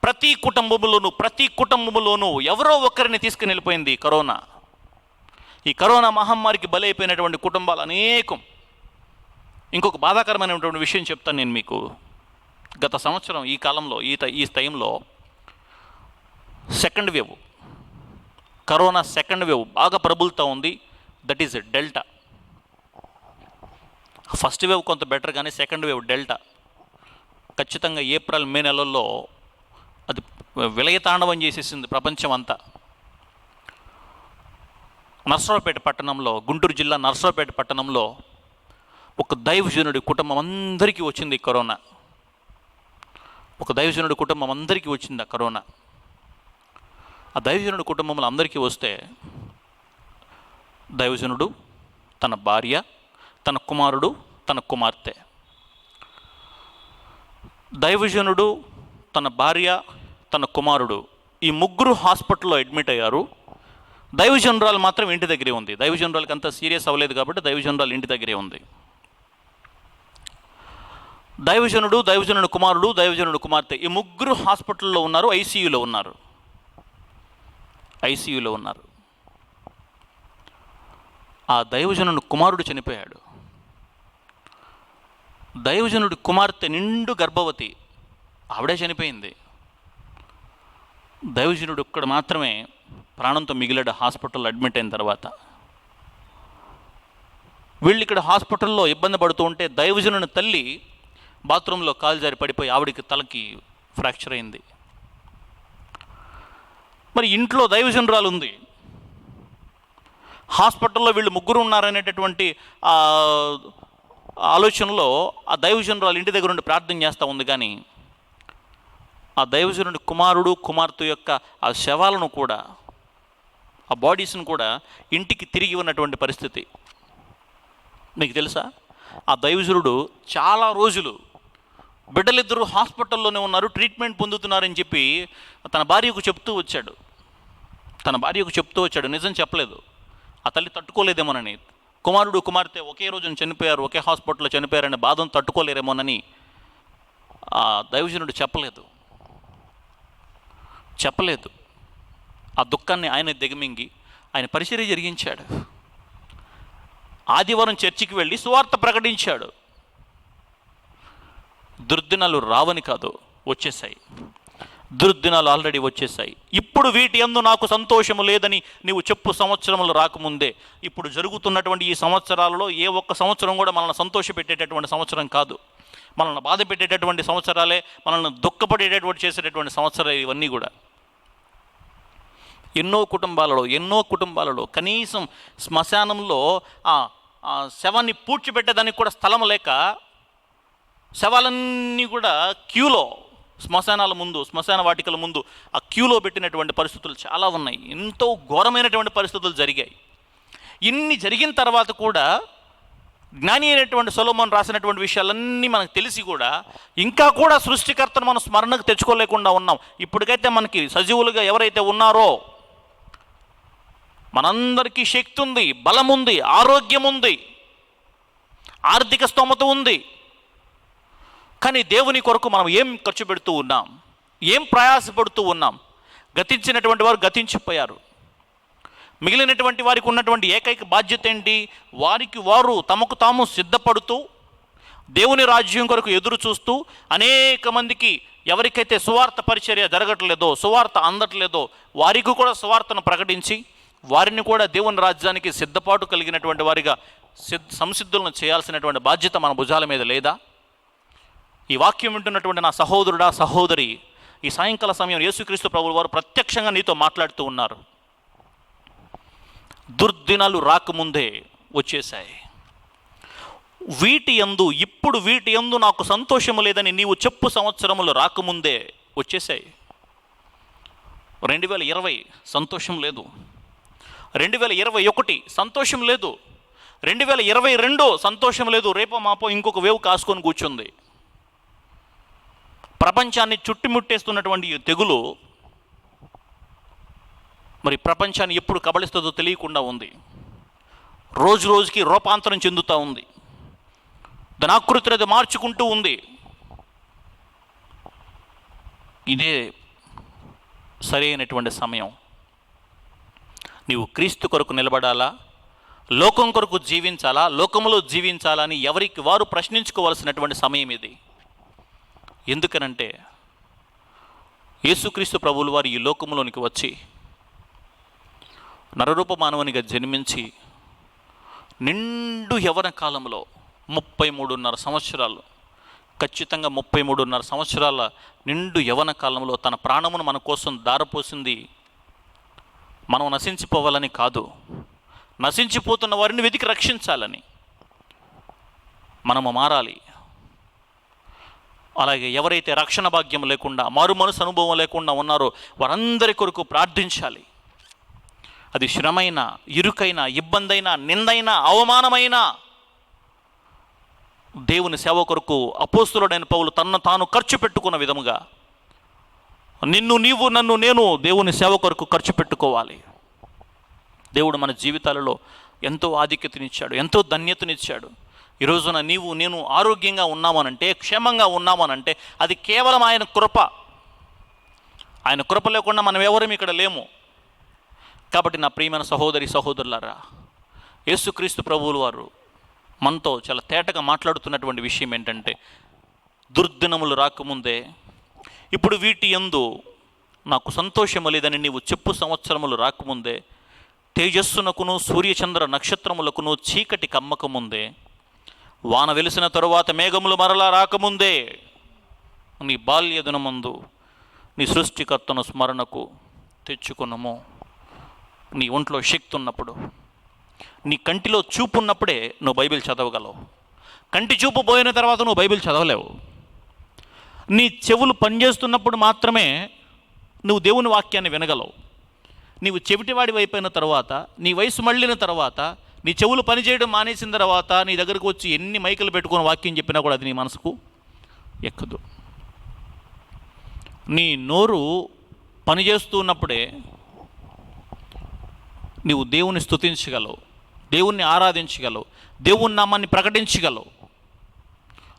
ప్రతి కుటుంబంలోనూ ఎవరో ఒకరిని తీసుకుని వెళ్ళిపోయింది కరోనా. ఈ కరోనా మహమ్మారికి బలైపోయినటువంటి కుటుంబాలు అనేకం. ఇంకొక బాధాకరమైనటువంటి విషయం చెప్తాను నేను మీకు. గత సంవత్సరం ఈ కాలంలో ఈ టైంలో second wave, corona second wave బాగా ప్రబలుతూ ఉంది. That is delta. First wave కొంత బెటర్, కానీ సెకండ్ వేవ్ డెల్టా ఖచ్చితంగా ఏప్రిల్ మే నెలల్లో అది విలయతాండవం చేసేసింది ప్రపంచం అంతా. నర్సరావుపేట పట్టణంలో, గుంటూరు జిల్లా నర్సరావుపేట పట్టణంలో ఒక దైవజనుడి కుటుంబం అందరికీ వచ్చింది కరోనా. ఒక దైవజనుడి కుటుంబం అందరికీ వచ్చింది ఆ కరోనా. ఆ దైవజనుడి కుటుంబంలో అందరికీ వస్తే దైవజనుడు, తన భార్య, తన కుమారుడు, తన కుమార్తె. దైవజనుడు, తన భార్య, తన కుమారుడు ఈ ముగ్గురు హాస్పిటల్లో అడ్మిట్ అయ్యారు. దైవజనురాలు మాత్రం ఇంటి దగ్గరే ఉంది. దైవజనురాలకి అంత సీరియస్ అవ్వలేదు కాబట్టి దైవజనురాలు ఇంటి దగ్గరే ఉంది. దైవజనుడు కుమారుడు, దైవజనుడు కుమార్తె ఈ ముగ్గురు హాస్పిటల్లో ఉన్నారు, ఐసీయూలో ఉన్నారు. ఆ దైవజనుడు కుమారుడు చనిపోయాడు. దైవజనుడి కుమార్తె నిండు గర్భవతి, ఆవిడే చనిపోయింది. దైవజనుడు ఒక్కడు మాత్రమే ప్రాణంతో మిగిలాడు హాస్పిటల్లో అడ్మిట్ అయిన తర్వాత. వీళ్ళు ఇక్కడ హాస్పిటల్లో ఇబ్బంది పడుతూ ఉంటే దైవజనుని తల్లి బాత్రూంలో కాలు జారి పడిపోయి ఆవిడికి తలకి ఫ్రాక్చర్ అయింది. మరి ఇంట్లో దైవజనురాలు ఉంది, హాస్పిటల్లో వీళ్ళు ముగ్గురు ఉన్నారనేటటువంటి ఆలోచనలో ఆ దైవజనురాలు ఇంటి దగ్గర నుండి ప్రార్థన చేస్తూ ఉంది, కానీ ఆ దైవజనుడి కుమారుడు కుమార్తె యొక్క ఆ శవాలను కూడా, ఆ బాడీస్ను కూడా ఇంటికి తిరిగి ఉన్నటువంటి పరిస్థితి. మీకు తెలుసా, ఆ దైవజనుడు చాలా రోజులు బిడ్డలిద్దరూ హాస్పిటల్లోనే ఉన్నారు, ట్రీట్మెంట్ పొందుతున్నారని చెప్పి తన భార్యకు చెప్తూ వచ్చాడు. నిజం చెప్పలేదు. ఆ తల్లి తట్టుకోలేదేమోనని, కుమారుడు కుమార్తె ఒకే రోజున చనిపోయారు, ఒకే హాస్పిటల్లో చనిపోయారనే బాధను తట్టుకోలేరేమోనని ఆ దైవజనుడు చెప్పలేదు. ఆ దుఃఖాన్ని ఆయన దిగమింగి ఆయన పరిచర్య జరిగించాడు. ఆదివారం చర్చికి వెళ్ళి సువార్త ప్రకటించాడు. దుర్దినాలు రావని కాదు, వచ్చేసాయి. దుర్దినాలు ఆల్రెడీ వచ్చేసాయి. ఇప్పుడు వీటి యందు నాకు సంతోషము లేదని నీవు చెప్పు సంవత్సరములు రాకముందే. ఇప్పుడు జరుగుతున్నటువంటి ఈ సంవత్సరాలలో ఏ ఒక్క సంవత్సరం కూడా మనల్ని సంతోషపెట్టేటటువంటి సంవత్సరం కాదు. మనల్ని బాధ పెట్టేటటువంటి సంవత్సరాలే, మనల్ని దుఃఖపడేటటువంటి చేసేటటువంటి సంవత్సరాలు ఇవన్నీ కూడా. ఎన్నో కుటుంబాలలో కనీసం శ్మశానంలో ఆ శవాన్ని పూడ్చిపెట్టేదానికి కూడా స్థలం లేక శవాలన్నీ కూడా క్యూలో, శ్మశాన వాటికల ముందు ఆ క్యూలో పెట్టినటువంటి పరిస్థితులు చాలా ఉన్నాయి. ఎంతో ఘోరమైనటువంటి పరిస్థితులు జరిగాయి. ఇన్ని జరిగిన తర్వాత కూడా జ్ఞాని అయినటువంటి సొలొమోను రాసినటువంటి విషయాలన్నీ మనకు తెలిసి కూడా ఇంకా కూడా సృష్టికర్తను మనం స్మరణకు తెచ్చుకోలేకుండా ఉన్నాం. ఇప్పటికైతే మనకి సజీవులుగా ఎవరైతే ఉన్నారో, మనందరికీ శక్తి ఉంది, బలం ఉంది, ఆరోగ్యం ఉంది, ఆర్థిక స్తోమత ఉంది. కానీ దేవుని కొరకు మనం ఏం ఖర్చు పెడుతూ ఉన్నాం, ఏం ప్రయాసపడుతూ ఉన్నాం? గతించినటువంటి వారు గతించిపోయారు. మిగిలినటువంటి వారికి ఉన్నటువంటి ఏకైక బాధ్యత ఏంటి? వారికి వారు తమకు తాము సిద్ధపడుతూ దేవుని రాజ్యం కొరకు ఎదురు చూస్తూ అనేక మందికి, ఎవరికైతే సువార్త పరిచర్య జరగట్లేదో, సువార్త అందట్లేదో వారికి కూడా సువార్తను ప్రకటించి వారిని కూడా దేవుని రాజ్యానికి సిద్ధపాటు కలిగినటువంటి వారిగా సంసిద్ధులను చేయాల్సినటువంటి బాధ్యత మన భుజాల మీద లేదా? ఈ వాక్యం వింటున్నటువంటి నా సహోదరుడా, సహోదరి, ఈ సాయంకాల సమయం యేసుక్రీస్తు ప్రభువు వారు ప్రత్యక్షంగా నీతో మాట్లాడుతూ ఉన్నారు. దుర్దినాలు రాకముందే వచ్చేశాయి. ఇప్పుడు వీటి యందు నాకు సంతోషము లేదని నీవు చెప్పు సంవత్సరములు రాకముందే వచ్చేసాయి. 2020 సంతోషం లేదు, 2021 సంతోషం లేదు, 2022 సంతోషం లేదు. రేపో మాపో ఇంకొక వేవ్ కాసుకొని కూర్చుంది. ప్రపంచాన్ని చుట్టుముట్టేస్తున్నటువంటి ఈ తెగులు మరి ప్రపంచాన్ని ఎప్పుడు కబళిస్తుందో తెలియకుండా ఉంది. రోజు రోజుకి రూపాంతరం చెందుతూ ఉంది. దాని ఆకృతిని అది మార్చుకుంటూ ఉంది. ఇదే సరైనటువంటి సమయం. నీవు క్రీస్తు కొరకు నిలబడాలా, లోకం కొరకు జీవించాలా, లోకములో జీవించాలా అని ఎవరికి వారు ప్రశ్నించుకోవాల్సినటువంటి సమయం ఇది. ఎందుకనంటే యేసుక్రీస్తు ప్రభువుల వారు ఈ లోకంలోనికి వచ్చి నరరూప మానవునిగా జన్మించి నిండు యవ్వన కాలంలో 33.5 సంవత్సరాలు, ఖచ్చితంగా 33.5 సంవత్సరాల నిండు యవ్వన కాలంలో తన ప్రాణమును మన కోసం దారపోసింది మనం నశించిపోవాలని కాదు, నశించిపోతున్న వారిని వెతికి రక్షించాలని. మనము మారాలి. అలాగే ఎవరైతే రక్షణ భాగ్యం లేకుండా, మారు మనసు అనుభవం లేకుండా ఉన్నారో వారందరి కొరకు ప్రార్థించాలి. అది శ్రమైన, ఇరుకైన, ఇబ్బందైన, నిందైన, అవమానమైన దేవుని సేవ కొరకు అపోస్తులుడైన పౌలు తన్ను తాను ఖర్చు పెట్టుకున్న విధముగా నిన్ను నీవు, నన్ను నేను దేవుని సేవ కొరకు ఖర్చు పెట్టుకోవాలి. దేవుడు మన జీవితాలలో ఎంతో ఆధిక్యతనిచ్చాడు, ఎంతో ధన్యతనిచ్చాడు. ఈ రోజున నీవు నేను ఆరోగ్యంగా ఉన్నామనంటే, క్షేమంగా ఉన్నామనంటే అది కేవలం ఆయన కృప. ఆయన కృప లేకుండా మనం ఎవరం ఇక్కడ లేము. కాబట్టి నా ప్రియమైన సహోదరి సహోదరులారా, యేసుక్రీస్తు ప్రభువుల వారు మనతో చాలా తేటగా మాట్లాడుతున్నటువంటి విషయం ఏంటంటే, దుర్దినములు రాకముందే ఇప్పుడు వీటి యందు నాకు సంతోషము లేదని నీవు చెప్పు సంవత్సరములు రాకముందే, తేజస్సునకును సూర్యచంద్ర నక్షత్రములకును చీకటి కమ్మకముందే, వాన వెలిసిన తరువాత మేఘములు మరలా రాకముందే నీ బాల్యదినమందు నీ సృష్టికర్తను స్మరణకు తెచ్చుకున్నాము. నీ ఒంట్లో శక్తి ఉన్నప్పుడు, నీ కంటిలో చూపు ఉన్నప్పుడే నువ్వు బైబిల్ చదవగలవు. కంటి చూపు పోయిన తర్వాత నువ్వు బైబిల్ చదవలేవు. నీ చెవులు పనిచేస్తున్నప్పుడు మాత్రమే నువ్వు దేవుని వాక్యాన్ని వినగలవు. నీవు చెవిటివాడి అయిపోయిన తర్వాత, నీ వయసు మళ్ళిన తర్వాత, నీ చెవులు పనిచేయడం మానేసిన తర్వాత నీ దగ్గరకు వచ్చి ఎన్ని మైకులు పెట్టుకొని వాక్యం చెప్పినా కూడా అది నీ మనసుకు ఎక్కదు. నీ నోరు పనిచేస్తూ ఉన్నప్పుడే నీవు దేవుని స్తుతించగలవు, దేవుణ్ణి ఆరాధించగలవు, దేవుని నామాన్ని ప్రకటించగలవు.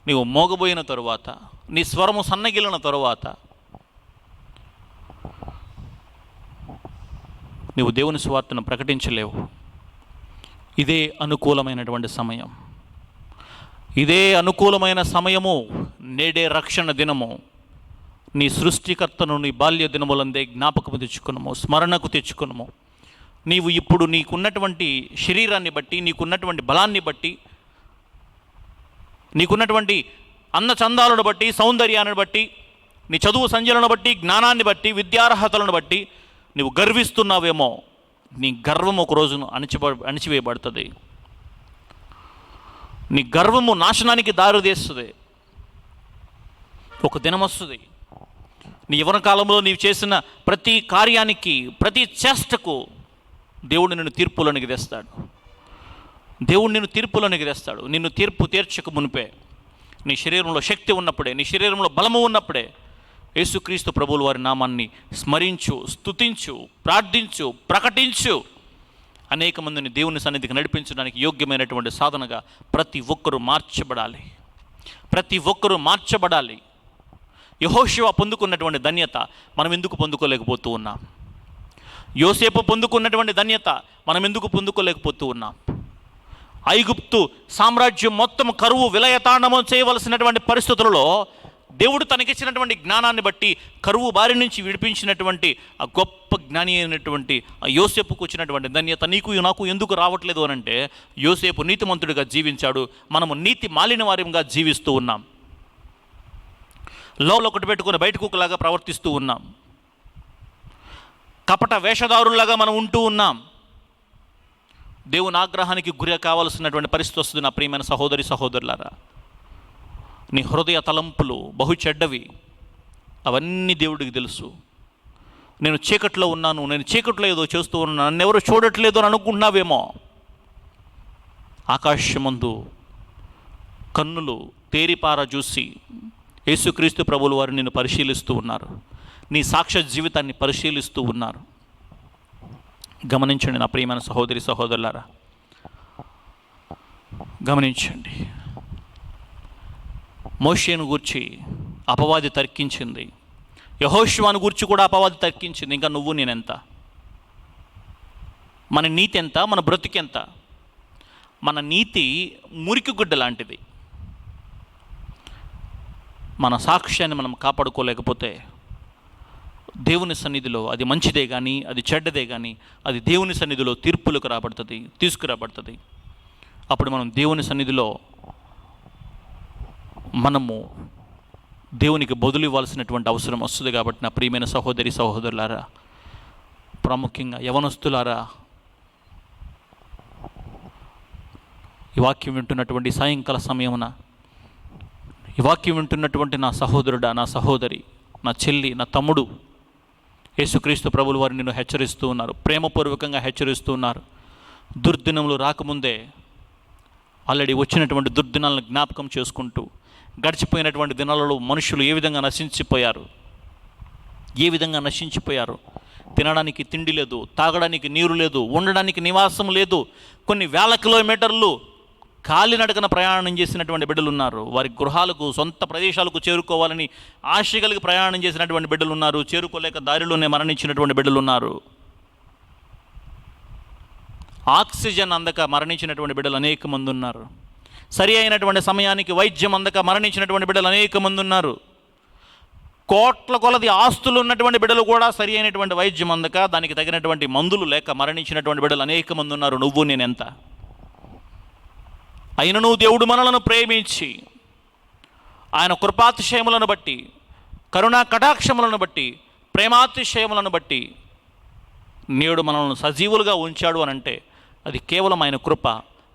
నీవు మోగబోయిన తరువాత, నీ స్వరము సన్నగిలిన తరువాత నీవు దేవుని సువార్తను ప్రకటించలేవు. ఇదే అనుకూలమైనటువంటి సమయం. ఇదే అనుకూలమైన సమయము. నేడే రక్షణ దినము. నీ సృష్టికర్తను నీ బాల్య దినములందే జ్ఞాపకము తెచ్చుకున్నాము, స్మరణకు తెచ్చుకున్నాము. నీవు ఇప్పుడు నీకున్నటువంటి శరీరాన్ని బట్టి, నీకున్నటువంటి బలాన్ని బట్టి, నీకున్నటువంటి అందచందాలను బట్టి, సౌందర్యాన్ని బట్టి, నీ చదువు సంజలను బట్టి, జ్ఞానాన్ని బట్టి, విద్యార్హతలను బట్టి నీవు గర్విస్తున్నావేమో. నీ గర్వం ఒక రోజును అణిచివేయబడుతుంది. నీ గర్వము నాశనానికి దారితీస్తుంది. ఒక దినం వస్తుంది, నీ యవ్వన కాలంలో నీవు చేసిన ప్రతి కార్యానికి, ప్రతి చేష్టకు దేవుడు నిన్ను తీర్పులోనికి తెస్తాడు. దేవుడు నిన్ను తీర్పులోనికి తెస్తాడు. నిన్ను తీర్పు తీర్చక మునిపే, నీ శరీరంలో శక్తి ఉన్నప్పుడే, నీ శరీరంలో బలము ఉన్నప్పుడే యేసుక్రీస్తు ప్రభువుల వారి నామాన్ని స్మరించు, స్తుతించు, ప్రార్థించు, ప్రకటించు. అనేక మందిని దేవుని సన్నిధికి నడిపించడానికి యోగ్యమైనటువంటి సాధనగా ప్రతి ఒక్కరూ మార్చబడాలి. ప్రతి ఒక్కరూ మార్చబడాలి. యెహోషువ పొందుకున్నటువంటి ధన్యత మనం ఎందుకు పొందుకోలేకపోతూ ఉన్నాం? యోసేపు పొందుకున్నటువంటి ధన్యత మనం ఎందుకు పొందుకోలేకపోతూ ఉన్నాం? ఐగుప్తు సామ్రాజ్యం మొత్తం కరువు విలయతాండము చేయవలసినటువంటి పరిస్థితులలో దేవుడు తనకిచ్చినటువంటి జ్ఞానాన్ని బట్టి కరువు బారి నుంచి విడిపించినటువంటి ఆ గొప్ప జ్ఞాని అయినటువంటి ఆ యోసేపుకు వచ్చినటువంటి ధన్యత నీకు నాకు ఎందుకు రావట్లేదు అని అంటే, యోసేపు నీతిమంతుడిగా జీవించాడు. మనము నీతి మాలిన వారిగా జీవిస్తూ ఉన్నాం. లోపల ఒకటి పెట్టుకుని బయటకు ఒకలాగా ప్రవర్తిస్తూ ఉన్నాం. కపట వేషధారుల్లాగా మనం ఉంటూ ఉన్నాం. దేవుని ఆగ్రహానికి గురి కావాల్సినటువంటి పరిస్థితి వస్తుంది. నా ప్రియమైన సహోదరి సహోదరులారా, నీ హృదయ తలంపులు బహు చెడ్డవి. అవన్నీ దేవుడికి తెలుసు. నేను చీకట్లో ఉన్నాను, నేను చీకట్లో ఏదో చేస్తూ ఉన్నాను, నన్ను ఎవరు చూడట్లేదు అని అనుకుంటున్నావేమో. ఆకాశమందు కన్నులు తేరిపార చూసి యేసుక్రీస్తు ప్రభువుల వారు నిన్ను పరిశీలిస్తూ ఉన్నారు. నీ సాక్ష్య జీవితాన్ని పరిశీలిస్తూ ఉన్నారు. గమనించండి నా ప్రియమైన సహోదరి సహోదరులారా, గమనించండి. మోషేను గూర్చి అపవాది తర్కించింది, యెహోషువను గూర్చి కూడా అపవాది తర్కించింది. ఇంకా నువ్వు నేనెంత? మన నీతి ఎంత? మన బ్రతికెంత? మన నీతి మురికి గుడ్డ లాంటిది. మన సాక్ష్యాన్ని మనం కాపాడుకోలేకపోతే దేవుని సన్నిధిలో అది మంచిదే కానీ, అది చెడ్డదే కానీ, అది దేవుని సన్నిధిలో తీర్పులకు తీసుకురాబడుతుంది. అప్పుడు మనం దేవుని సన్నిధిలో మనము దేవునికి బదులు ఇవ్వాల్సినటువంటి అవసరం వస్తుంది. కాబట్టి నా ప్రియమైన సహోదరి సహోదరులారా, ప్రాముఖ్యంగా యవనస్తులారా, ఈ వాక్యం వింటున్నటువంటి సాయంకాల సమయమున ఈ వాక్యం వింటున్నటువంటి నా సహోదరుడా, నా సహోదరి, నా చెల్లి, నా తమ్ముడు, యేసుక్రీస్తు ప్రభువుల వారు నిన్ను హెచ్చరిస్తూ ఉన్నారు, ప్రేమపూర్వకంగా హెచ్చరిస్తూ ఉన్నారు. దుర్దినములు రాకముందే ఆల్రెడీ వచ్చినటువంటి దుర్దినాలను జ్ఞాపకం చేసుకుంటూ, గడిచిపోయినటువంటి దినాలలో మనుషులు ఏ విధంగా నశించిపోయారు. తినడానికి తిండి లేదు, తాగడానికి నీరు లేదు, ఉండడానికి నివాసం లేదు. కొన్ని వేల కిలోమీటర్లు కాలినడకన ప్రయాణం చేసినటువంటి బిడ్డలు ఉన్నారు. వారి గృహాలకు, సొంత ప్రదేశాలకు చేరుకోవాలని ఆశ కలిగి ప్రయాణం చేసినటువంటి బిడ్డలు ఉన్నారు. చేరుకోలేక దారిలోనే మరణించినటువంటి బిడ్డలు ఉన్నారు. ఆక్సిజన్ అందక మరణించినటువంటి బిడ్డలు అనేక మంది ఉన్నారు. సరి అయినటువంటి సమయానికి వైద్యం అందక మరణించినటువంటి బిడ్డలు అనేక మంది ఉన్నారు. కోట్ల కొలది ఆస్తులు ఉన్నటువంటి బిడ్డలు కూడా సరి అయినటువంటి వైద్యం అందక, దానికి తగినటువంటి మందులు లేక మరణించినటువంటి బిడ్డలు అనేక మంది ఉన్నారు. నువ్వు నేనెంత? అయినను దేవుడు మనలను ప్రేమించి ఆయన కృపాతిశయములను బట్టి, కరుణా కటాక్షములను బట్టి, ప్రేమాతిశయములను బట్టి నేడు మనల్ని సజీవులుగా ఉంచాడు అని అంటే అది కేవలం ఆయన కృప,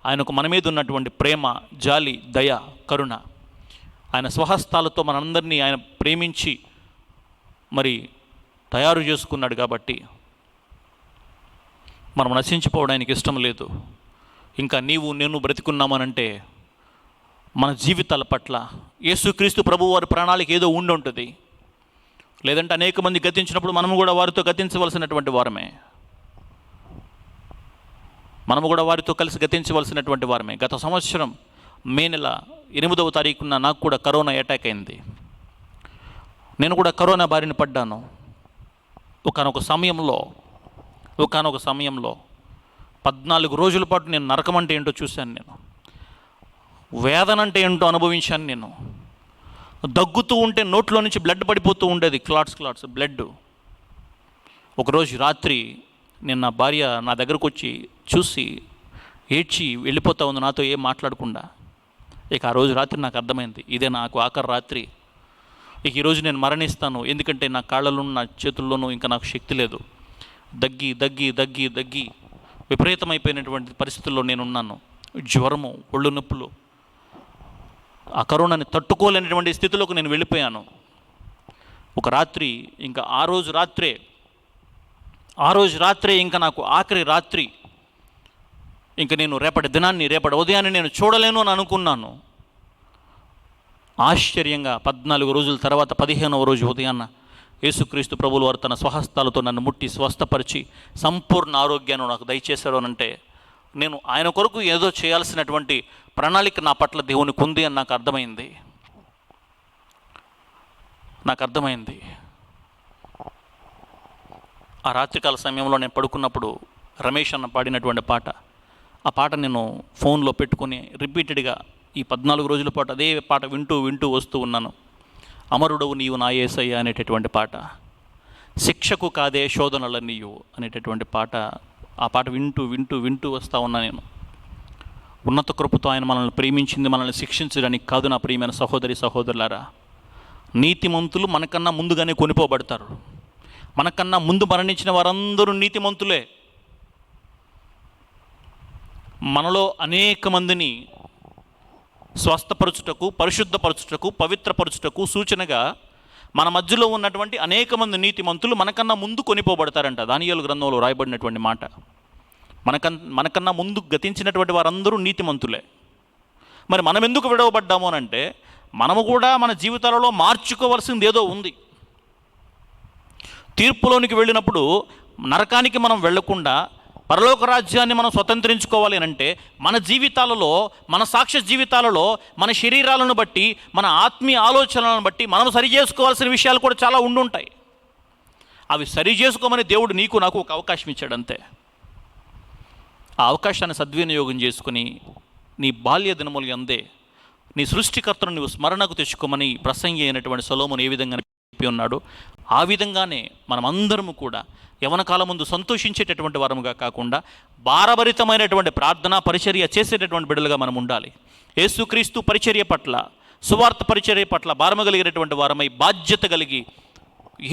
ఆయనకు మన మీద ఉన్నటువంటి ప్రేమ, జాలి, దయ, కరుణ, ఆయన స్వహస్తాలతో మనందరినీ ఆయన ప్రేమించి మరి తయారు చేసుకున్నాడు కాబట్టి మనం నశించిపోవడానికి ఇష్టం లేదు. ఇంకా నీవు నేను బ్రతికున్నామనంటే మన జీవితాల పట్ల యేసుక్రీస్తు ప్రభువు వారి ప్రణాళిక ఏదో ఉండి ఉంటుంది. లేదంటే అనేక మంది గతించినప్పుడు మనము కూడా వారితో గతించవలసినటువంటి వారమే. మనము కూడా వారితో కలిసి గతించవలసినటువంటి వారమే. గత సంవత్సరం మే నెల 8వ తారీఖున నాకు కూడా కరోనా అటాక్ అయింది. నేను కూడా కరోనా బారిన పడ్డాను. ఒకానొక సమయంలో 14 రోజుల పాటు నేను నరకం అంటే ఏంటో చూశాను. నేను వేదన అంటే ఏంటో అనుభవించాను. నేను దగ్గుతూ ఉంటే నోట్లో నుంచి బ్లడ్ పడిపోతూ ఉండేది, క్లాట్స్ బ్లడ్. ఒకరోజు రాత్రి నేను నా భార్య నా దగ్గరకు వచ్చి చూసి ఏడ్చి వెళ్ళిపోతా ఉంది, నాతో ఏం మాట్లాడకుండా. ఇక ఆ రోజు రాత్రి నాకు అర్థమైంది, ఇదే నాకు ఆఖరి రాత్రి. ఇక ఈరోజు నేను మరణిస్తాను, ఎందుకంటే నా కాళ్ళలోనూ నా చేతుల్లోనూ ఇంకా నాకు శక్తి లేదు. దగ్గి విపరీతమైపోయినటువంటి పరిస్థితుల్లో నేనున్నాను. జ్వరము, ఒళ్ళు నొప్పులు, ఆ కరోనాని తట్టుకోలేనటువంటి స్థితిలోకి నేను వెళ్ళిపోయాను. ఒక రాత్రి, ఇంకా ఆ రోజు రాత్రే ఇంకా నాకు ఆఖరి రాత్రి. ఇంక నేను రేపటి ఉదయాన్ని నేను చూడలేను అని అనుకున్నాను. ఆశ్చర్యంగా 14 రోజుల తర్వాత 15వ రోజు ఉదయాన్న యేసుక్రీస్తు ప్రభువుల వారు తన స్వహస్తాలతో నన్ను ముట్టి స్వస్థపరిచి సంపూర్ణ ఆరోగ్యాన్ని నాకు దయచేశాడు అనంటే, నేను ఆయన కొరకు ఏదో చేయాల్సినటువంటి ప్రణాళిక నా పట్ల దేవునికి ఉంది అని నాకు అర్థమైంది. ఆ రాత్రికాల సమయంలో నేను పడుకున్నప్పుడు రమేష్ అన్న పాడినటువంటి పాట, ఆ పాట నేను ఫోన్లో పెట్టుకుని రిపీటెడ్గా ఈ 14 రోజుల పాటు అదే పాట వింటూ వస్తూ ఉన్నాను. అమరుడవు నీవు నా యేసయ్య అనేటటువంటి పాట, శిక్షకు కాదే శోధనలన్నీయు అనేటటువంటి పాట. ఆ పాట వింటూ వస్తూ ఉన్నా నేను. ఉన్నత కృపతో ఆయన మనల్ని ప్రేమించింది మనల్ని శిక్షించడానికి కాదు నా ప్రియమైన సహోదరులారా. నీతిమంతులు మనకన్నా ముందుగానే కొనిపోబడతారు. మనకన్నా ముందు మరణించిన వారందరూ నీతిమంతులే. మనలో అనేక మందిని స్వస్థపరచుటకు, పరిశుద్ధపరచుటకు, పవిత్రపరచుటకు సూచనగా మన మధ్యలో ఉన్నటువంటి అనేక మంది నీతిమంతులు మనకన్నా ముందు కొనిపోబడతారంట. దానియేలు గ్రంథంలో రాయబడినటువంటి మాట. మనకన్నా ముందు గతించినటువంటి వారందరూ నీతిమంతులే. మరి మనం ఎందుకు విడవబడ్డాము అనంటే, మనము కూడా మన జీవితాలలో మార్చుకోవాల్సింది ఏదో ఉంది. తీర్పులోనికి వెళ్ళినప్పుడు నరకానికి మనం వెళ్లకుండా పరలోక రాజ్యాన్ని మనం స్వతంత్రించుకోవాలి అంటే, మన జీవితాలలో, మన సాక్ష్య జీవితాలలో, మన శరీరాలను బట్టి, మన ఆత్మీయ ఆలోచనలను బట్టి మనం సరి చేసుకోవాల్సిన విషయాలు కూడా చాలా ఉండుంటాయి. అవి సరి చేసుకోమని దేవుడు నీకు నాకు ఒక అవకాశం ఇచ్చాడు అంతే. ఆ అవకాశాన్ని సద్వినియోగం చేసుకుని నీ బాల్య దినములు అందే నీ సృష్టికర్తను నువ్వు స్మరణకు తెచ్చుకోమని ప్రసంగి అయినటువంటి సొలొమోను ఏ విధంగా చెప్పి ఉన్నాడు, ఆ విధంగానే మనమందరము కూడా యవన కాలం ముందు సంతోషించేటటువంటి వారముగా కాకుండా భారభరితమైనటువంటి ప్రార్థన పరిచర్య చేసేటటువంటి బిడ్డలుగా మనం ఉండాలి. యేసుక్రీస్తు పరిచర్య పట్ల, సువార్త పరిచర్య పట్ల భారము కలిగినటువంటి వారమై, బాధ్యత కలిగి,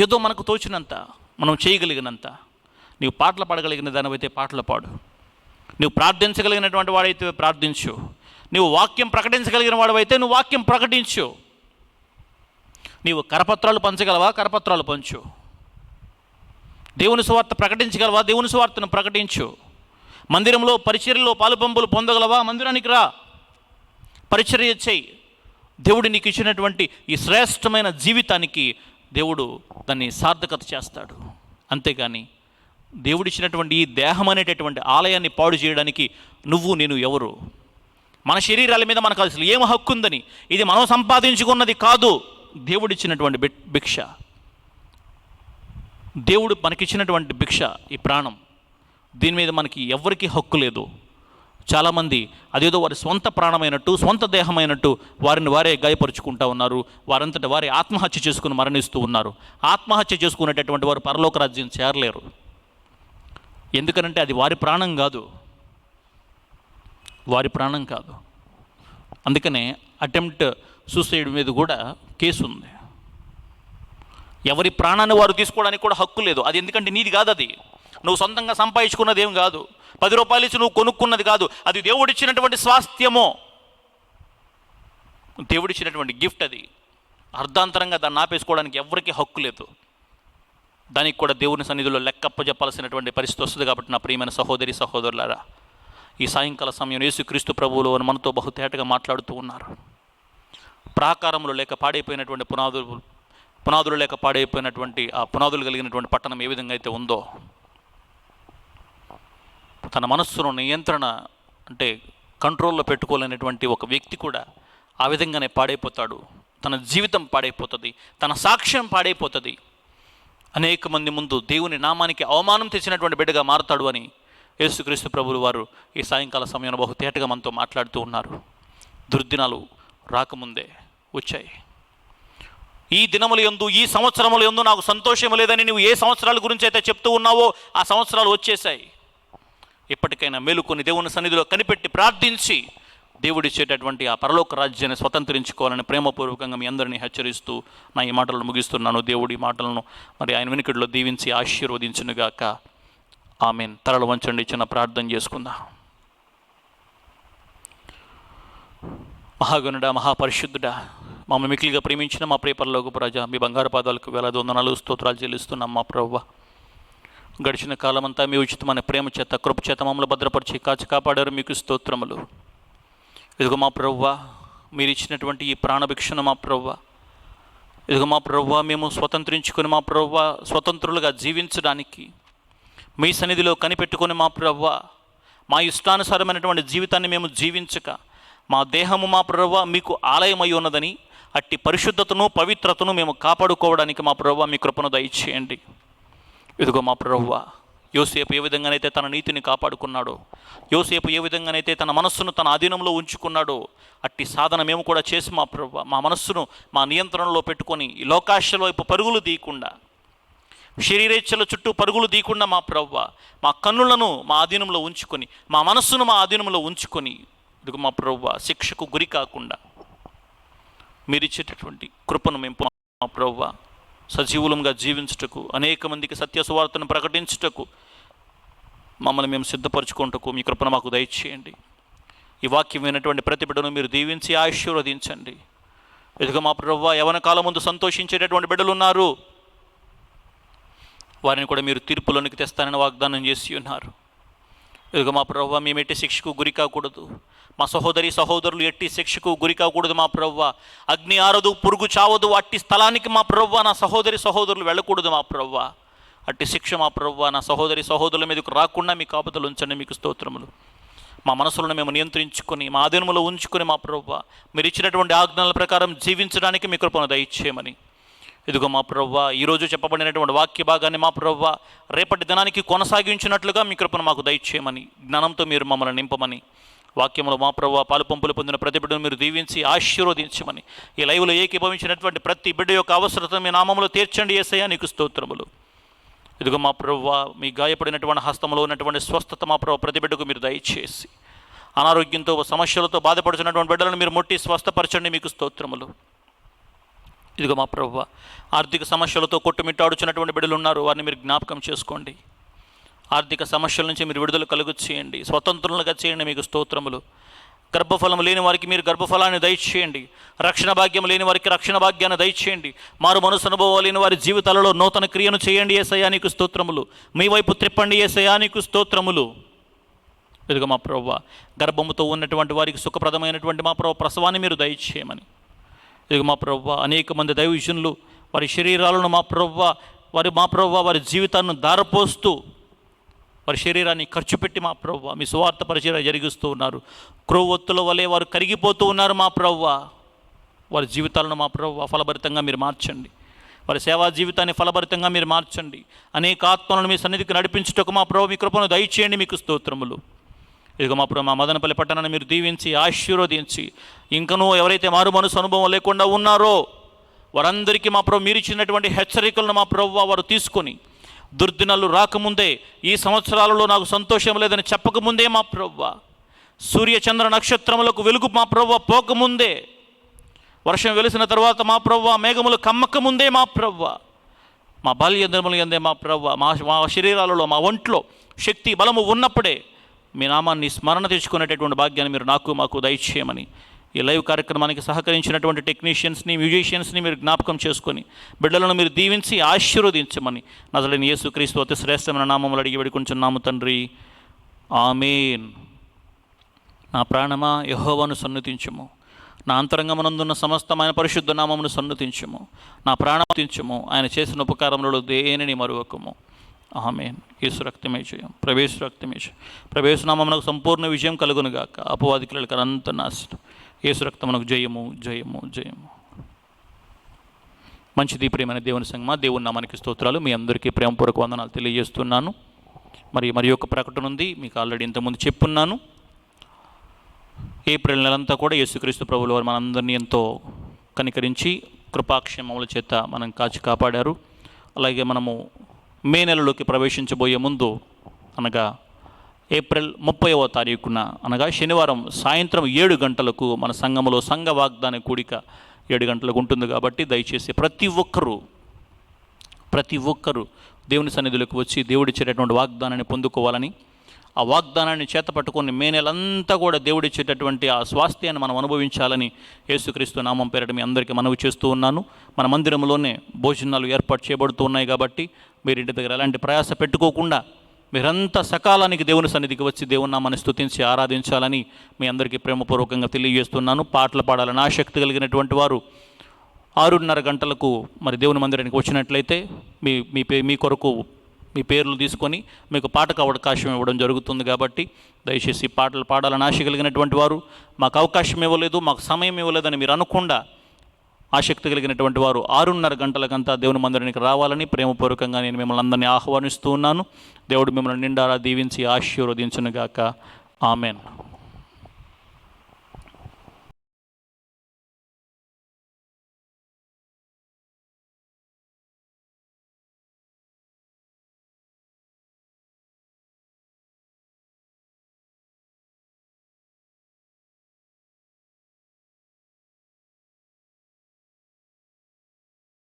ఏదో మనకు తోచినంత మనం చేయగలిగినంత. నీవు పాటలు పాడగలిగిన దానివైతే పాటలు పాడు, నువ్వు ప్రార్థించగలిగినటువంటి వాడైతే ప్రార్థించు, నువ్వు వాక్యం ప్రకటించగలిగిన వాడవైతే నువ్వు వాక్యం ప్రకటించు. నీవు కరపత్రాలు పంచగలవా? కరపత్రాలు పంచు. దేవుని సువార్త ప్రకటించగలవా? దేవుని సువార్తను ప్రకటించు. మందిరంలో పరిచర్యలో పాలుపంపులు పొందగలవా? మందిరానికి రా, పరిచర్య చేయి. దేవుడు నీకు ఇచ్చినటువంటి ఈ శ్రేష్టమైన జీవితానికి దేవుడు దాన్ని సార్థకత చేస్తాడు. అంతేగాని దేవుడిచ్చినటువంటి ఈ దేహం అనేటటువంటి ఆలయాన్ని పాడు చేయడానికి నువ్వు నేను ఎవరు? మన శరీరాల మీద మనకు అసలు ఏం హక్కు ఉందని? ఇది మనం సంపాదించుకున్నది కాదు, దేవుడిచ్చినటువంటి భిక్ష. దేవుడు మనకిచ్చినటువంటి భిక్ష ఈ ప్రాణం. దీని మీద మనకి ఎవరికి హక్కు లేదు. చాలామంది అదేదో వారి స్వంత ప్రాణమైనట్టు, స్వంత దేహమైనట్టు వారిని వారే గాయపరుచుకుంటూ ఉన్నారు. వారంతటి వారే ఆత్మహత్య చేసుకుని మరణిస్తూ ఉన్నారు. ఆత్మహత్య చేసుకునేటటువంటి వారు పరలోక రాజ్యం చేరలేరు. ఎందుకనంటే అది వారి ప్రాణం కాదు, అందుకనే అటెంప్ట్ సూసైడ్ మీద కూడా కేసు ఉంది. ఎవరి ప్రాణాన్ని వారు తీసుకోవడానికి కూడా హక్కు లేదు. అది ఎందుకంటే నీది కాదు, అది నువ్వు సొంతంగా సంపాదించుకున్నది ఏం కాదు, 10 రూపాయలు ఇచ్చి నువ్వు కొనుక్కున్నది కాదు. అది దేవుడిచ్చినటువంటి స్వాస్థ్యము, దేవుడిచ్చినటువంటి గిఫ్ట్. అది అర్ధాంతరంగా దాన్ని ఆపేసుకోవడానికి ఎవరికి హక్కు లేదు. దానికి కూడా దేవుని సన్నిధిలో లెక్కప్ప చెప్పాల్సినటువంటి పరిస్థితి వస్తుంది. కాబట్టి నా ప్రియమైన సహోదరి సహోదరులారా, ఈ సాయంకాల సమయం యేసుక్రీస్తు ప్రభువులు మనతో బహుతేటగా మాట్లాడుతూ ఉన్నారు. ప్రాకారములు లేక పాడైపోయినటువంటి పునాదులు లేక పాడైపోయినటువంటి ఆ పునాదులు కలిగినటువంటి పట్టణం ఏ విధంగా అయితే ఉందో, తన మనస్సును నియంత్రణ అంటే కంట్రోల్లో పెట్టుకోలేనటువంటి ఒక వ్యక్తి కూడా ఆ విధంగానే పాడైపోతాడు. తన జీవితం పాడైపోతుంది, తన సాక్ష్యం పాడైపోతుంది. అనేక మంది ముందు దేవుని నామానికి అవమానం తెచ్చినటువంటి బిడ్డగా మారతాడు అని యేసుక్రీస్తు ప్రభువులు వారు ఈ సాయంకాల సమయంలో బహుతేటగా మనతో మాట్లాడుతూ ఉన్నారు. దుర్దినాలు రాకముందే వచ్చాయి. ఈ దినముల యందు, ఈ సంవత్సరముల యందు నాకు సంతోషం లేదని నువ్వు ఏ సంవత్సరాల గురించి అయితే చెప్తూ ఉన్నావో ఆ సంవత్సరాలు వచ్చేసాయి. ఎప్పటికైనా మేలుకొని దేవుని సన్నిధిలో కనిపెట్టి ప్రార్థించి దేవుడిచ్చేటటువంటి ఆ పరలోక రాజ్యాన్ని స్వతంత్రించుకోవాలని ప్రేమపూర్వకంగా మీ అందరినీ హెచ్చరిస్తూ నా ఈ మాటలను ముగిస్తున్నాను. దేవుడి మాటలను మరి ఆయన వెనుకడిలో దీవించి ఆశీర్వదించునుగాక. ఆమేన్. తలలు వంచండి, చిన్న ప్రార్థన చేసుకుందాం. మహాగణుడా, మహాపరిశుద్ధుడా, మమ్మల్ని మిక్కిలిగా ప్రేమించిన మా ప్రియ పరలోకపు రాజా, మీ బంగారు పాదాలకు వేలాది వందనాలు స్తోత్రాలు చెల్లిస్తున్నాం మా ప్రభువా. గడిచిన కాలమంతా మీ ఉచితమైన ప్రేమ చేత కృప చేత మమ్మల్ని భద్రపరిచి కాచి కాపాడారు, మీకు స్తోత్రములు. ఇదిగో మా ప్రభువా, మీరు ఇచ్చినటువంటి ఈ ప్రాణభిక్షను మా ప్రభువా, ఇదిగో మా ప్రభువా, మేము స్వతంత్రించుకొని మా ప్రభువా స్వతంత్రులుగా జీవించడానికి మీ సన్నిధిలో కనిపెట్టుకొని మా ప్రభువా మా ఇష్టానుసారమైనటువంటి జీవితాన్ని మేము జీవించక మా దేహము మా ప్రభువా మీకు ఆలయమై ఉన్నదని అట్టి పరిశుద్ధతను పవిత్రతను మేము కాపాడుకోవడానికి మా ప్రభువా మీ కృపను దయచేయండి. ఇదిగో మా ప్రభువా, యోసేపు ఏ విధంగానైతే తన నీతిని కాపాడుకున్నాడో, యోసేపు ఏ విధంగానైతే తన మనస్సును తన అధీనంలో ఉంచుకున్నాడో, అట్టి సాధన మేము కూడా చేసి మా ప్రభువా మా మనస్సును మా నియంత్రణలో పెట్టుకొని ఈ లోకాశల వైపు పరుగులు తీయకుండా, శరీరేచ్ఛల చుట్టూ పరుగులు తీయకుండా మా ప్రభువా మా కన్నులను మా అధీనంలో ఉంచుకొని, మా మనస్సును మా అధీనంలో ఉంచుకొని, ఇదిగో మా ప్రభువా శిక్షకు గురి కాకుండా మీరిచ్చేటటువంటి కృపను మేము మా ప్రభువా సజీవులంగా జీవించుటకు, అనేక మందికి సత్య సువార్తను ప్రకటించుటకు మమ్మల్ని మేము సిద్ధపరచుకుంటకు మీ కృపను మాకు దయచేయండి. ఈ వాక్యం వినటువంటి ప్రతి బిడ్డను మీరు దీవించి ఆశీర్వదించండి. ఇదిగో మా ప్రభువా యవన కాలం ముందు సంతోషించేటటువంటి బిడ్డలు ఉన్నారు, వారిని కూడా మీరు తీర్పులోనికి తెస్తానని వాగ్దానం చేసి ఉన్నారు. ఇదిగో మా ప్రభువా మేము ఎట్టి శిక్షకు గురి కాకూడదు, మా సహోదరి సహోదరులు ఎట్టి శిక్షకు గురి కాకూడదు మా ప్రభువా. అగ్ని ఆరదు, పురుగు చావదు, అట్టి స్థలానికి మా ప్రభువా నా సహోదరి సహోదరులు వెళ్ళకూడదు మా ప్రభువా. అట్టి శిక్ష మా ప్రభువా నా సహోదరి సహోదరుల మీదకు రాకుండా మీ కాపుదలు ఉంచండి, మీకు స్తోత్రములు. మా మనసులను మేము నియంత్రించుకొని మా ఆధీనంలో ఉంచుకొని మా ప్రభువా మీరు ఇచ్చినటువంటి ఆజ్ఞల ప్రకారం జీవించడానికి మీ కృపను దయచేయమని. ఇదిగో మా ప్రభువా ఈరోజు చెప్పబడినటువంటి వాక్య భాగాన్ని మా ప్రభువా రేపటి దినానికి కొనసాగించినట్లుగా మీ కృపను మాకు దయచేయమని, జ్ఞానంతో మీరు మమ్మల్ని నింపమని, వాక్యంలో మా ప్రభువా పాలు పంపులు పొందిన ప్రతి బిడ్డను మీరు దీవించి ఆశీర్వదించమని, ఈ లైవ్లో ఏకీభవించినటువంటి ప్రతి బిడ్డ యొక్క అవసరత మీ నామంలో తీర్చండి యేసయ్యా, నీకు స్తోత్రములు. ఇదిగో మా ప్రభువా మీ గాయపడినటువంటి హస్తంలో ఉన్నటువంటి స్వస్థత మా ప్రభు ప్రతి బిడ్డకు మీరు దయచేసి, అనారోగ్యంతో సమస్యలతో బాధపడుతున్నటువంటి బిడ్డలను మీరు ముట్టి స్వస్థపరచండి, మీకు స్తోత్రములు. ఇదిగో మా ప్రభువా ఆర్థిక సమస్యలతో కొట్టుమిట్టాడుచున్నటువంటి బిడ్డలు ఉన్నారు, వారిని మీరు జ్ఞాపకం చేసుకోండి. ఆర్థిక సమస్యల నుంచి మీరు విడుదల కలుగు చేయండి, స్వతంత్రులుగా చేయండి, మీకు స్తోత్రములు. గర్భఫలం లేని వారికి మీరు గర్భఫలాన్ని దయచేయండి, రక్షణ భాగ్యం లేని వారికి రక్షణ భాగ్యాన్ని దయచేయండి, మారు మనసు అనుభవం లేని వారి జీవితాలలో నూతన క్రియను చేయండి యేసయ్యా, నీకు స్తోత్రములు. మీ వైపు త్రిప్పండి యేసయ్యా, నీకు స్తోత్రములు. ఇదిగో మా ప్రభువా గర్భముతో ఉన్నటువంటి వారికి సుఖప్రదమైనటువంటి మా ప్రభు ప్రసవాన్ని మీరు దయచేయమని. ఇదిగో మా ప్రభువా అనేక మంది దైవజనులు వారి శరీరాలను మా ప్రభువా వారి జీవితాన్ని దారపోస్తూ వారి శరీరాన్ని ఖర్చు పెట్టి మా ప్రభువా మీ సువార్త పరిచర్య జరిగిస్తూ ఉన్నారు. క్రొవ్వొత్తుల వలె వారు కరిగిపోతూ ఉన్నారు మా ప్రభువా. వారి జీవితాలను మా ప్రభువా ఫలభరితంగా మీరు మార్చండి, వారి సేవా జీవితాన్ని ఫలభరితంగా మీరు మార్చండి. అనేక ఆత్మలను మీ సన్నిధికి నడిపించుటకు మా ప్రభు మీ కృపను దయచేయండి, మీకు స్తోత్రములు. ఇదిగో మా ప్రభు మా మదనపల్లి పట్టణాన్ని మీరు దీవించి ఆశీర్వదించి, ఇంకనూ ఎవరైతే మారు మనసు అనుభవం లేకుండా ఉన్నారో వారందరికీ మా ప్రభు మీరు ఇచ్చినటువంటి హెచ్చరికలను మా ప్రభువా వారు తీసుకొని, దుర్దినాలు రాకముందే ఈ సంవత్సరాలలో నాకు సంతోషం లేదని చెప్పకముందే మా ప్రభువా, సూర్యచంద్ర నక్షత్రములకు వెలుగు మా ప్రభువా పోకముందే, వర్షం వెలిసిన తర్వాత మా ప్రభువా మేఘములు కమ్మకముందే మా ప్రభువా మా బాల్యదములు ఎందే మా ప్రభు మా శరీరాలలో మా ఒంట్లో శక్తి బలము ఉన్నప్పుడే మీ నామాన్ని స్మరణ తెచ్చుకునేటటువంటి భాగ్యాన్ని మీరు మాకు దయచేయమని ఈ లైవ్ కార్యక్రమానికి సహకరించినటువంటి టెక్నీషియన్స్ని, మ్యూజిషియన్స్ని మీరు జ్ఞాపకం చేసుకొని బిడ్డలను మీరు దీవించి ఆశీర్వదించమని నజరేయుడైన యేసుక్రీస్తు అతి శ్రేష్టమైన నామములు అడిగి వేడుకొంచున్నాము తండ్రి, ఆమేన్. నా ప్రాణమా యెహోవాను సన్నుతించుము, నా అంతరంగమునందున్న సమస్తమైన పరిశుద్ధ నామమును సన్నుతించుము. నా ప్రాణతించుము, ఆయన చేసిన ఉపకారములలో దేనిని మరువకము. ఆమేన్. యేసు రక్తమే జయం, ప్రవేశ రక్తమే జయం. ప్రవేశనామమునకు సంపూర్ణ విజయం కలుగునుగాక. అపవాది క్రియలకు అనంత నాశనం. యేసు రక్తమునకు జయము జయము జయము. మంచిది ప్రియమైన దేవుని సంగమా, దేవుని నామానికి స్తోత్రాలు. మీ అందరికీ ప్రేమపూర్వక వందనాలు తెలియజేస్తున్నాను. మరి ఒక ప్రకటన ఉంది, మీకు ఆల్రెడీ ఇంతకుముందు చెప్పున్నాను. ఏప్రిల్ నెలంతా కూడా యేసుక్రీస్తు ప్రభువుల వారు మనందరినీ ఎంతో కనికరించి కృపాక్షేమముల చేత మనం కాపాడారు. అలాగే మనము మే నెలలోకి ప్రవేశించబోయే ముందు అనగా ఏప్రిల్ 30వ తారీఖున అనగా శనివారం సాయంత్రం 7 గంటలకు మన సంఘములో సంఘ వాగ్దాన కూడిక 7 గంటలకు ఉంటుంది. కాబట్టి దయచేసి ప్రతి ఒక్కరూ దేవుని సన్నిధిలోకి వచ్చి దేవుడిచ్చేటటువంటి వాగ్దానాన్ని పొందుకోవాలని, ఆ వాగ్దానాన్ని చేత పట్టుకొని మే నెలంతా కూడా దేవుడిచ్చేటటువంటి ఆ స్వాస్థ్యాన్ని మనం అనుభవించాలని యేసుక్రీస్తు నామం పేరిట మీ అందరికీ మనవి చేస్తూ ఉన్నాను. మన మందిరంలోనే భోజనాలు ఏర్పాటు చేయబడుతూ ఉన్నాయి. కాబట్టి మీరు ఇంటి దగ్గర ఎలాంటి ప్రయాస పెట్టుకోకుండా మీరంతా సకాలానికి దేవుని సన్నిధికి వచ్చి దేవుని నామాన్ని స్తుతించి ఆరాధించాలని మీ అందరికీ ప్రేమపూర్వకంగా తెలియజేస్తున్నాను. పాటలు పాడాలని ఆసక్తి కలిగినటువంటి వారు 6:30 గంటలకు మరి దేవుని మందిరానికి వచ్చినట్లయితే మీ కొరకు మీ పేర్లు తీసుకొని మీకు పాటకు అవకాశం ఇవ్వడం జరుగుతుంది. కాబట్టి దయచేసి పాటలు పాడాలని ఆశ కలిగినటువంటి వారు, మాకు అవకాశం ఇవ్వలేదు, మాకు సమయం ఇవ్వలేదని మీరు అనకుండా ఆసక్తి కలిగినటువంటి వారు 6:30 గంటలకంతా దేవుని మందిరానికి రావాలని ప్రేమపూర్వకంగా నేను మిమ్మల్ని అందరినీ ఆహ్వానిస్తూ ఉన్నాను. దేవుడు మిమ్మల్ని నిండారా దీవించి ఆశీర్వదించునుగాక. ఆమెన్.